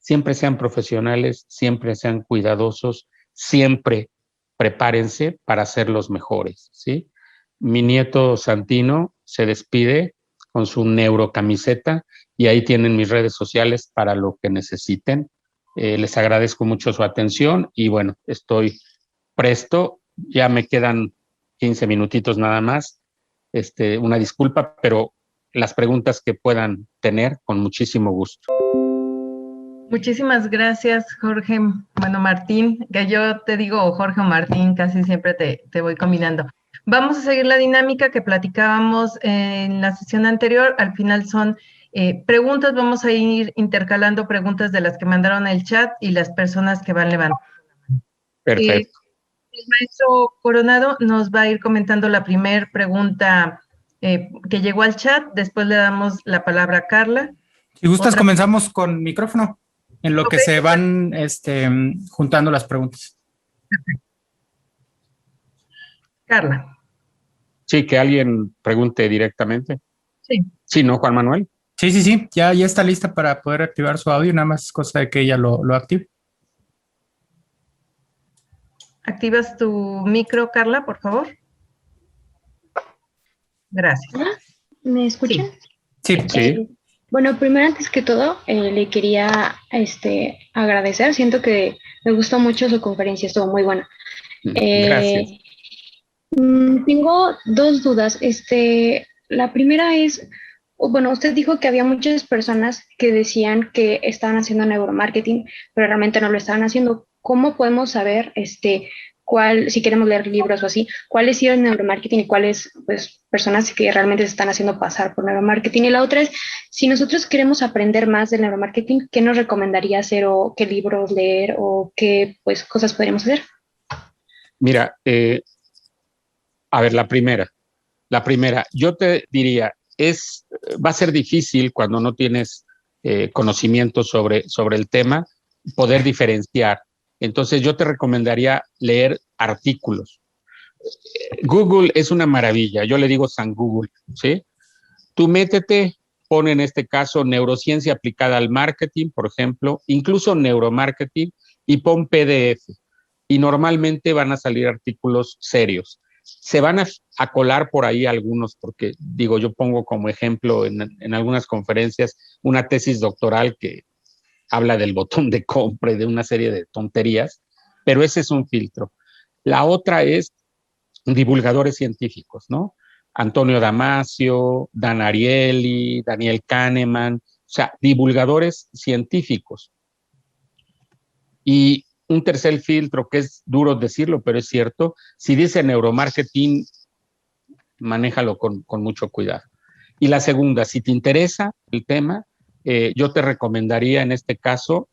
Siempre sean profesionales, siempre sean cuidadosos, siempre prepárense para ser los mejores, ¿sí? Mi nieto Santino se despide con su neurocamiseta y ahí tienen mis redes sociales para lo que necesiten. Les agradezco mucho su atención y bueno, estoy presto. Ya me quedan 15 minutitos nada más. Una disculpa, pero las preguntas que puedan tener, con muchísimo gusto. Muchísimas gracias, Jorge. Bueno, Martín, que yo te digo Jorge o Martín, casi siempre te voy combinando. Vamos a seguir la dinámica que platicábamos en la sesión anterior. Al final son preguntas, vamos a ir intercalando preguntas de las que mandaron el chat y las personas que van levantando. Perfecto. El maestro Coronado nos va a ir comentando la primera pregunta que llegó al chat, después le damos la palabra a Carla. Si gustas, comenzamos con micrófono, en lo que se van juntando las preguntas. Carla. Sí, que alguien pregunte directamente. Sí. Sí, ¿no, Juan Manuel? Sí, ya está lista para poder activar su audio, nada más es cosa de que ella lo active. ¿Activas tu micro, Carla, por favor? Gracias. ¿Me escuchan? Sí. Bueno, primero, antes que todo, le quería agradecer. Siento que me gustó mucho su conferencia, estuvo muy buena. Gracias. Tengo dos dudas. La primera es, bueno, usted dijo que había muchas personas que decían que estaban haciendo neuromarketing, pero realmente no lo estaban haciendo. ¿Cómo podemos saber, si queremos leer libros o así, cuáles sí es neuromarketing y cuáles, pues, personas que realmente se están haciendo pasar por neuromarketing? Y la otra es, si nosotros queremos aprender más del neuromarketing, ¿qué nos recomendaría hacer o qué libros leer o qué, pues, cosas podríamos hacer? Mira, a ver, la primera, yo te diría, va a ser difícil cuando no tienes conocimiento sobre el tema, poder diferenciar. Entonces yo te recomendaría leer artículos. Google es una maravilla, yo le digo San Google, ¿sí? Tú métete, pon en este caso neurociencia aplicada al marketing, por ejemplo, incluso neuromarketing, y pon PDF. Y normalmente van a salir artículos serios. Se van a colar por ahí algunos, porque digo, yo pongo como ejemplo en algunas conferencias una tesis doctoral que habla del botón de compra y de una serie de tonterías, pero ese es un filtro. La otra es divulgadores científicos, ¿no? Antonio Damasio, Dan Ariely, Daniel Kahneman, o sea, divulgadores científicos. Y un tercer filtro, que es duro decirlo, pero es cierto, si dice neuromarketing, manéjalo con mucho cuidado. Y la segunda, si te interesa el tema, yo te recomendaría en este caso,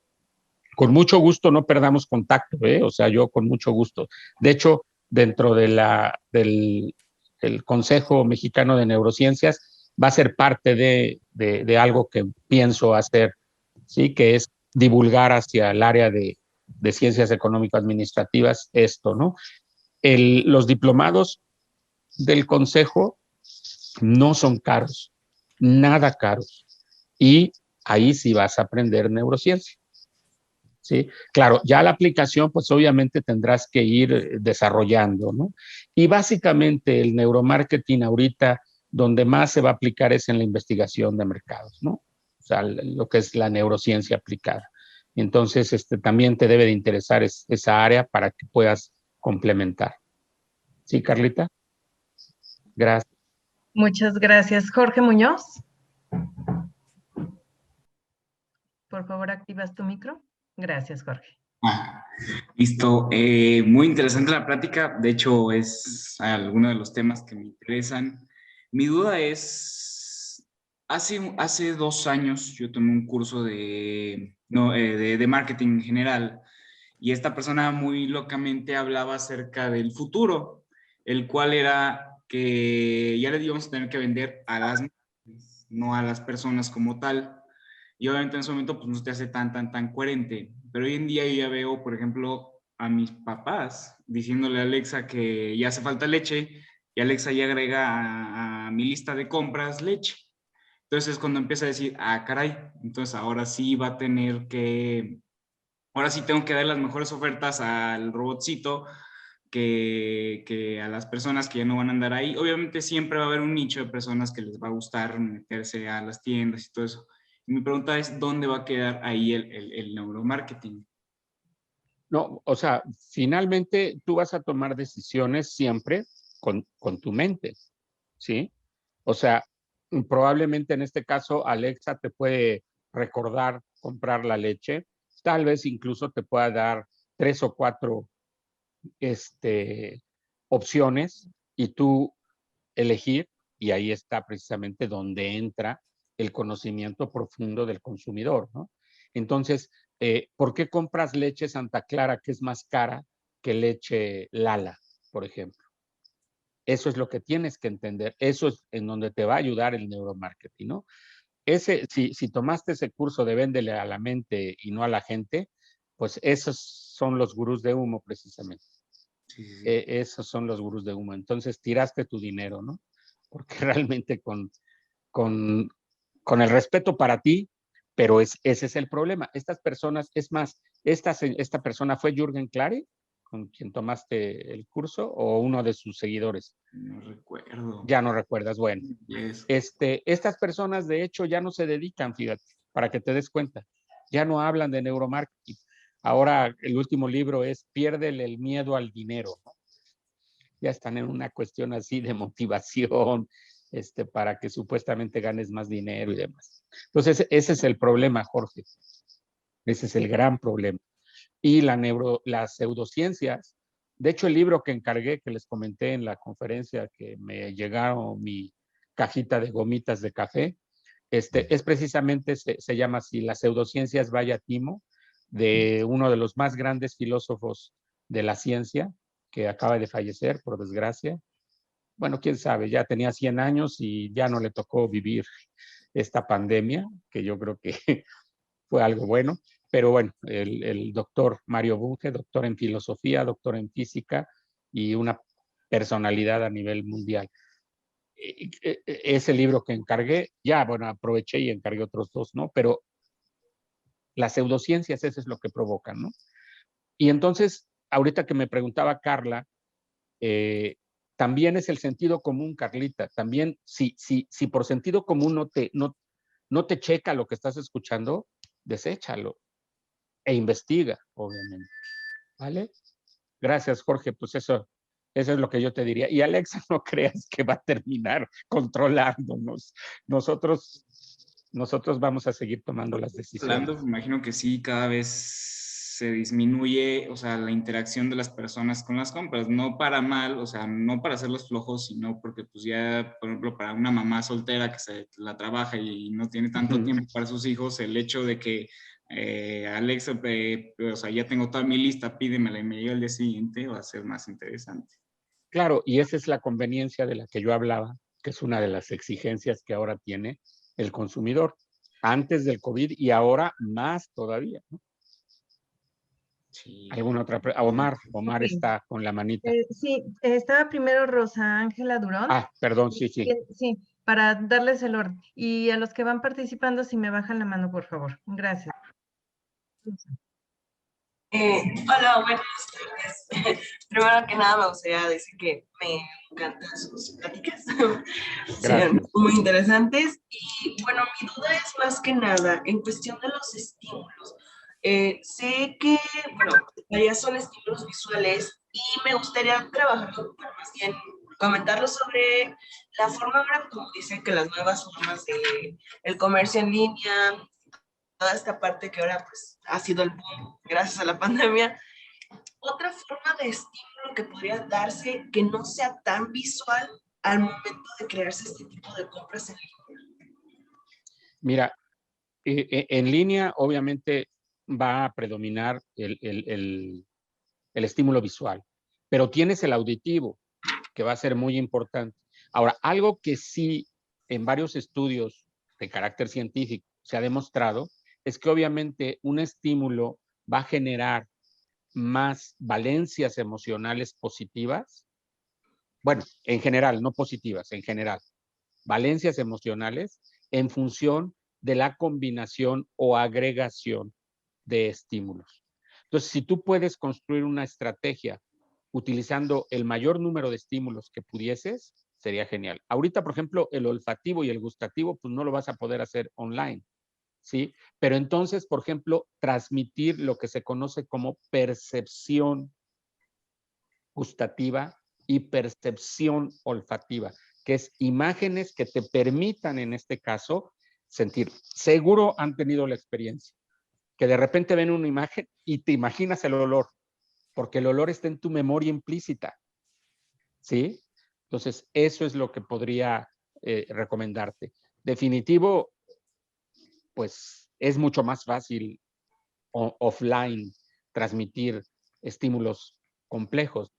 con mucho gusto no perdamos contacto, o sea, yo con mucho gusto. De hecho, dentro del Consejo Mexicano de Neurociencias va a ser parte de algo que pienso hacer, ¿sí? Que es divulgar hacia el área de ciencias económico-administrativas esto, ¿no? Los diplomados del Consejo no son caros, nada caros. Y ahí sí vas a aprender neurociencia. ¿Sí? Claro, ya la aplicación, pues obviamente tendrás que ir desarrollando, ¿no? Y básicamente el neuromarketing ahorita, donde más se va a aplicar es en la investigación de mercados, ¿no? O sea, lo que es la neurociencia aplicada. Entonces, también te debe de interesar esa área para que puedas complementar. ¿Sí, Carlita? Gracias. Muchas gracias. Jorge Muñoz. Por favor, activas tu micro. Gracias, Jorge. Listo. Muy interesante la plática. De hecho, es alguno de los temas que me interesan. Mi duda es, hace 2 años yo tomé un curso de marketing en general y esta persona muy locamente hablaba acerca del futuro, el cual era que ya le íbamos a tener que vender a las marcas, no a las personas como tal. Y obviamente en ese momento pues no te hace tan coherente. Pero hoy en día yo ya veo, por ejemplo, a mis papás diciéndole a Alexa que ya hace falta leche y Alexa ya agrega a mi lista de compras leche. Entonces es cuando empieza a decir, caray, entonces ahora sí va a tener que, ahora sí tengo que dar las mejores ofertas al robotcito que a las personas que ya no van a andar ahí. Obviamente siempre va a haber un nicho de personas que les va a gustar meterse a las tiendas y todo eso. Y mi pregunta es, ¿dónde va a quedar ahí el neuromarketing? No, o sea, finalmente tú vas a tomar decisiones siempre con tu mente, ¿sí? O sea, probablemente en este caso Alexa te puede recordar comprar la leche, tal vez incluso te pueda dar 3 o 4 opciones y tú elegir, y ahí está precisamente donde entra el conocimiento profundo del consumidor, ¿no? Entonces, ¿por qué compras leche Santa Clara que es más cara que leche Lala, por ejemplo? Eso es lo que tienes que entender. Eso es en donde te va a ayudar el neuromarketing, ¿no? Si tomaste ese curso de véndele a la mente y no a la gente, pues esos son los gurús de humo, precisamente. Sí. Esos son los gurús de humo. Entonces tiraste tu dinero, ¿no? Porque realmente con el respeto para ti, pero ese es el problema. Estas personas, es más, esta persona fue Jürgen Clary, con quien tomaste el curso, o uno de sus seguidores. No recuerdo. Ya no recuerdas, bueno. Yes. Estas personas, de hecho, ya no se dedican, fíjate, para que te des cuenta, ya no hablan de neuromarketing. Ahora, el último libro es Piérdele el miedo al dinero, ¿no? Ya están en una cuestión así de motivación, para que supuestamente ganes más dinero y demás. Entonces, ese es el problema, Jorge. Ese es el gran problema. Y las pseudociencias, de hecho, el libro que encargué, que les comenté en la conferencia, que me llegaron mi cajita de gomitas de café, es precisamente, se llama así, Las pseudociencias vaya timo, de uno de los más grandes filósofos de la ciencia, que acaba de fallecer, por desgracia. Bueno, quién sabe, ya tenía 100 años y ya no le tocó vivir esta pandemia, que yo creo que fue algo bueno. Pero bueno, el doctor Mario Bunge, doctor en filosofía, doctor en física y una personalidad a nivel mundial. Ese libro que encargué, ya, bueno, aproveché y encargué otros 2, ¿no? Pero las pseudociencias, eso es lo que provocan, ¿no? Y entonces, ahorita que me preguntaba Carla, también es el sentido común, Carlita. También, si por sentido común no te checa lo que estás escuchando, deséchalo e investiga, obviamente. ¿Vale? Gracias, Jorge. Pues eso es lo que yo te diría. Y Alexa, no creas que va a terminar controlándonos. Nosotros vamos a seguir tomando las decisiones. Hablando, me imagino que sí, cada vez se disminuye, o sea, la interacción de las personas con las compras, no para mal, o sea, no para hacerlos flojos, sino porque pues ya, por ejemplo, para una mamá soltera que se la trabaja y no tiene tanto tiempo para sus hijos, el hecho de que Alexa, o sea, ya tengo toda mi lista, pídemela y me llega el día siguiente, va a ser más interesante. Claro, y esa es la conveniencia de la que yo hablaba, que es una de las exigencias que ahora tiene el consumidor, antes del COVID y ahora más todavía, ¿no? Sí. ¿Alguna otra? Omar Ok. está con la manita. Sí, estaba primero Rosa Ángela Durón. Ah, perdón, sí. Sí, para darles el orden. Y a los que van participando, si me bajan la mano, por favor. Gracias. Hola, buenas tardes. Primero que nada me gustaría decir que me encantan sus pláticas, son muy interesantes y bueno, mi duda es más que nada en cuestión de los estímulos. Sé que, bueno, ya son estímulos visuales y me gustaría trabajar, bueno, más bien comentarlo sobre la forma ahora, como dicen que las nuevas formas de el comercio en línea, toda esta parte que ahora pues ha sido el boom gracias a la pandemia. Otra forma de estímulo que podría darse que no sea tan visual al momento de crearse este tipo de compras en línea. Mira, en línea obviamente va a predominar el estímulo visual, pero tienes el auditivo, que va a ser muy importante. Ahora, algo que sí en varios estudios de carácter científico se ha demostrado es que obviamente un estímulo va a generar más valencias emocionales positivas, bueno, en general, no positivas, en general, valencias emocionales en función de la combinación o agregación de estímulos. Entonces, si tú puedes construir una estrategia utilizando el mayor número de estímulos que pudieses, sería genial. Ahorita, por ejemplo, el olfativo y el gustativo, pues no lo vas a poder hacer online, ¿sí? Pero entonces, por ejemplo, transmitir lo que se conoce como percepción gustativa y percepción olfativa, que es imágenes que te permitan, en este caso, sentir. Seguro han tenido la experiencia, que de repente ven una imagen y te imaginas el olor, porque el olor está en tu memoria implícita, ¿sí? Entonces, eso es lo que podría recomendarte. Definitivo, pues es mucho más fácil offline transmitir estímulos complejos,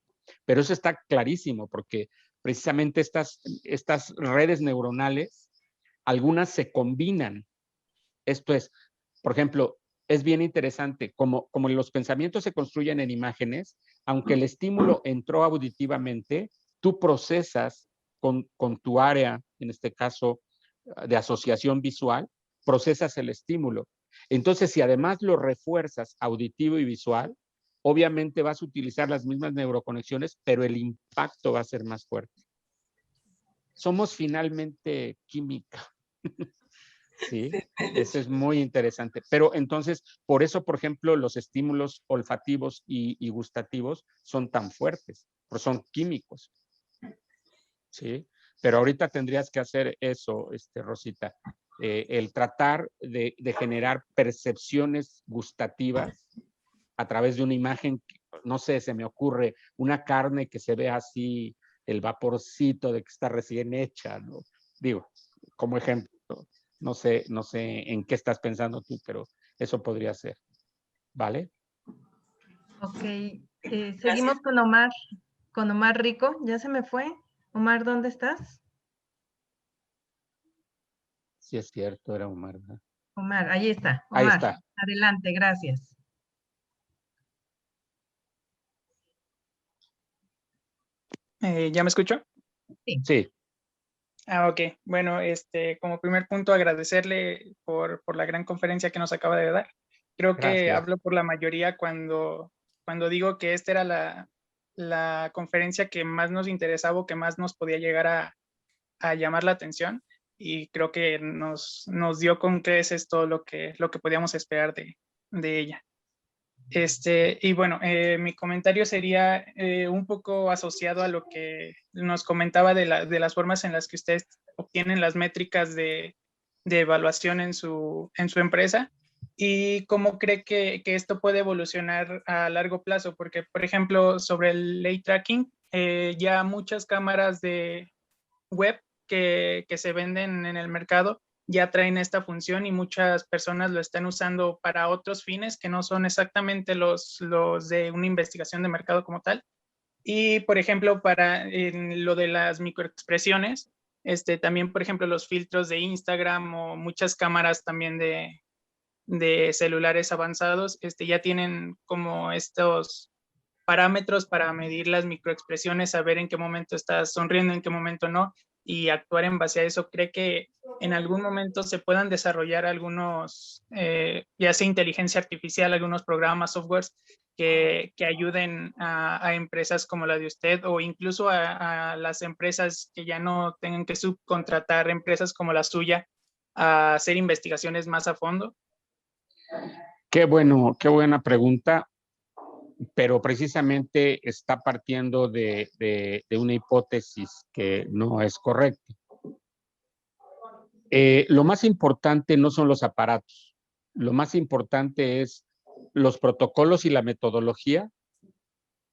pero eso está clarísimo porque precisamente estas redes neuronales, algunas se combinan. Esto es, por ejemplo, es bien interesante, como los pensamientos se construyen en imágenes, aunque el estímulo entró auditivamente, tú procesas con tu área, en este caso de asociación visual, procesas el estímulo. Entonces, si además lo refuerzas auditivo y visual, obviamente vas a utilizar las mismas neuroconexiones, pero el impacto va a ser más fuerte. Somos finalmente química. Sí, eso es muy interesante. Pero entonces, por eso, por ejemplo, los estímulos olfativos y gustativos son tan fuertes, porque son químicos. Sí, pero ahorita tendrías que hacer eso, Rosita, el tratar de generar percepciones gustativas a través de una imagen, no sé, se me ocurre una carne que se ve así, el vaporcito de que está recién hecha, ¿no? Digo, como ejemplo. No sé en qué estás pensando tú, pero eso podría ser. ¿Vale? Ok, seguimos con Omar Rico. ¿Ya se me fue? Omar, ¿dónde estás? Sí, es cierto, era Omar, ¿verdad? Omar, ahí está. Ahí Omar, está. adelante, gracias. ¿Ya me escucho? Sí. Ok. Bueno, como primer punto, agradecerle por la gran conferencia que nos acaba de dar. Creo que hablo por la mayoría cuando digo que esta era la conferencia que más nos interesaba o que más nos podía llegar a llamar la atención, y creo que nos dio con creces todo lo que podíamos esperar de ella. Y bueno, mi comentario sería un poco asociado a lo que nos comentaba de las formas en las que ustedes obtienen las métricas de evaluación en su empresa. ¿Y cómo cree que esto puede evolucionar a largo plazo? Porque, por ejemplo, sobre el lay tracking, ya muchas cámaras de web que se venden en el mercado ya traen esta función y muchas personas lo están usando para otros fines que no son exactamente los de una investigación de mercado como tal. Y, por ejemplo, para lo de las microexpresiones, también, por ejemplo, los filtros de Instagram o muchas cámaras también de celulares avanzados, ya tienen como estos parámetros para medir las microexpresiones, saber en qué momento estás sonriendo, en qué momento no, y actuar en base a eso. ¿Cree que en algún momento se puedan desarrollar algunos, ya sea inteligencia artificial, algunos programas, softwares que ayuden a empresas como la de usted o incluso a las empresas que ya no tengan que subcontratar empresas como la suya a hacer investigaciones más a fondo? Qué bueno, qué buena pregunta, pero precisamente está partiendo de una hipótesis que no es correcta. Lo más importante no son los aparatos, lo más importante es los protocolos y la metodología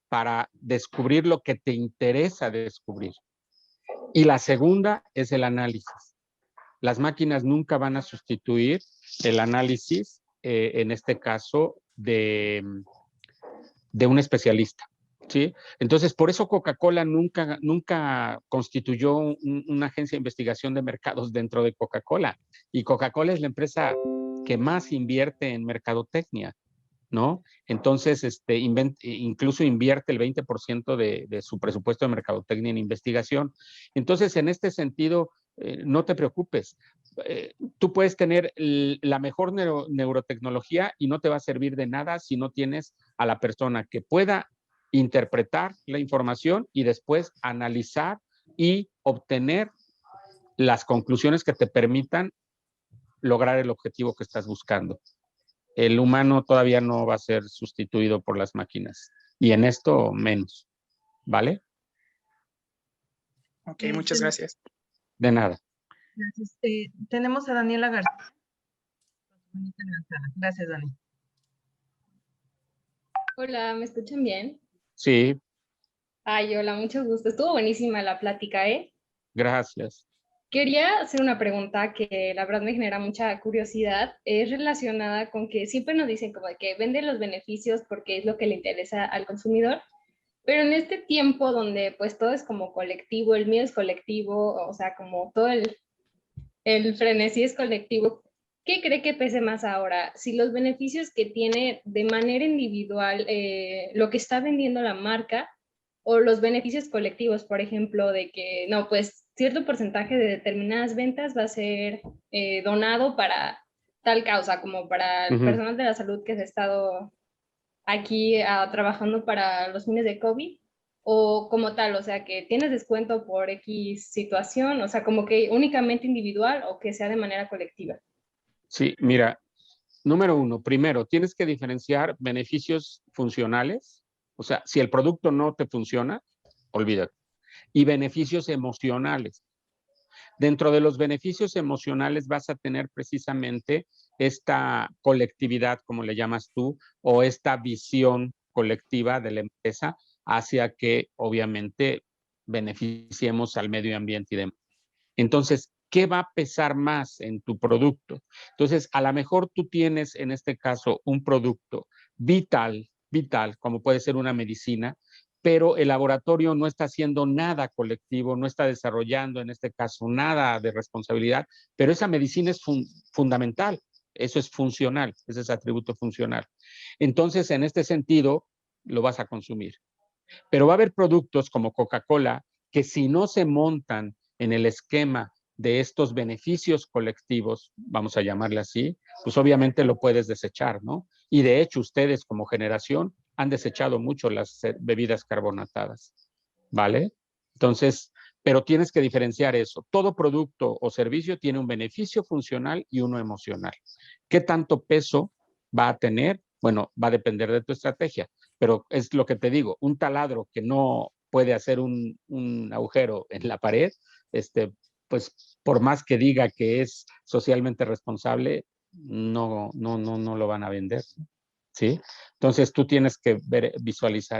para descubrir lo que te interesa descubrir. Y la segunda es el análisis. Las máquinas nunca van a sustituir el análisis, en este caso, de un especialista, ¿sí? Entonces, por eso Coca-Cola nunca constituyó una agencia de investigación de mercados dentro de Coca-Cola. Y Coca-Cola es la empresa que más invierte en mercadotecnia, ¿no? Entonces, incluso invierte el 20% de su presupuesto de mercadotecnia en investigación. Entonces, en este sentido, no te preocupes. Tú puedes tener la mejor neurotecnología y no te va a servir de nada si no tienes a la persona que pueda interpretar la información y después analizar y obtener las conclusiones que te permitan lograr el objetivo que estás buscando. El humano todavía no va a ser sustituido por las máquinas y en esto menos, ¿vale? Ok, muchas gracias. De nada. Gracias. Tenemos a Daniela García. Gracias, Dani. Hola, ¿me escuchan bien? Sí. Ay, hola, mucho gusto. Estuvo buenísima la plática, ¿eh? Gracias. Quería hacer una pregunta que la verdad me genera mucha curiosidad. Es relacionada con que siempre nos dicen como de que vende los beneficios porque es lo que le interesa al consumidor, pero en este tiempo donde pues todo es como colectivo, el miedo es colectivo, o sea, como todo el frenesí es colectivo, ¿qué cree que pese más ahora? Si los beneficios que tiene de manera individual lo que está vendiendo la marca o los beneficios colectivos, por ejemplo, de que no, pues cierto porcentaje de determinadas ventas va a ser donado para tal causa, como para el personal de la salud que se ha estado aquí trabajando para los fines de COVID, o como tal, o sea, que tienes descuento por X situación, o sea, como que únicamente individual o que sea de manera colectiva. Sí, mira, número uno, primero, tienes que diferenciar beneficios funcionales, o sea, si el producto no te funciona, olvídate, y beneficios emocionales. Dentro de los beneficios emocionales vas a tener precisamente esta colectividad, como le llamas tú, o esta visión colectiva de la empresa hacia que obviamente beneficiemos al medio ambiente y demás. Entonces, ¿qué va a pesar más en tu producto? Entonces, a lo mejor tú tienes en este caso un producto vital, como puede ser una medicina, pero el laboratorio no está haciendo nada colectivo, no está desarrollando en este caso nada de responsabilidad, pero esa medicina es fundamental, eso es funcional, ese es atributo funcional. Entonces, en este sentido, lo vas a consumir. Pero va a haber productos como Coca-Cola que si no se montan en el esquema de estos beneficios colectivos, vamos a llamarle así, pues obviamente lo puedes desechar, ¿no? Y de hecho ustedes como generación han desechado mucho las bebidas carbonatadas, ¿vale? Entonces, pero tienes que diferenciar eso. Todo producto o servicio tiene un beneficio funcional y uno emocional. ¿Qué tanto peso va a tener? Bueno, va a depender de tu estrategia, pero es lo que te digo, un taladro que no puede hacer un agujero en la pared, pues por más que diga que es socialmente responsable, no lo van a vender, ¿sí? Entonces tú tienes que visualizar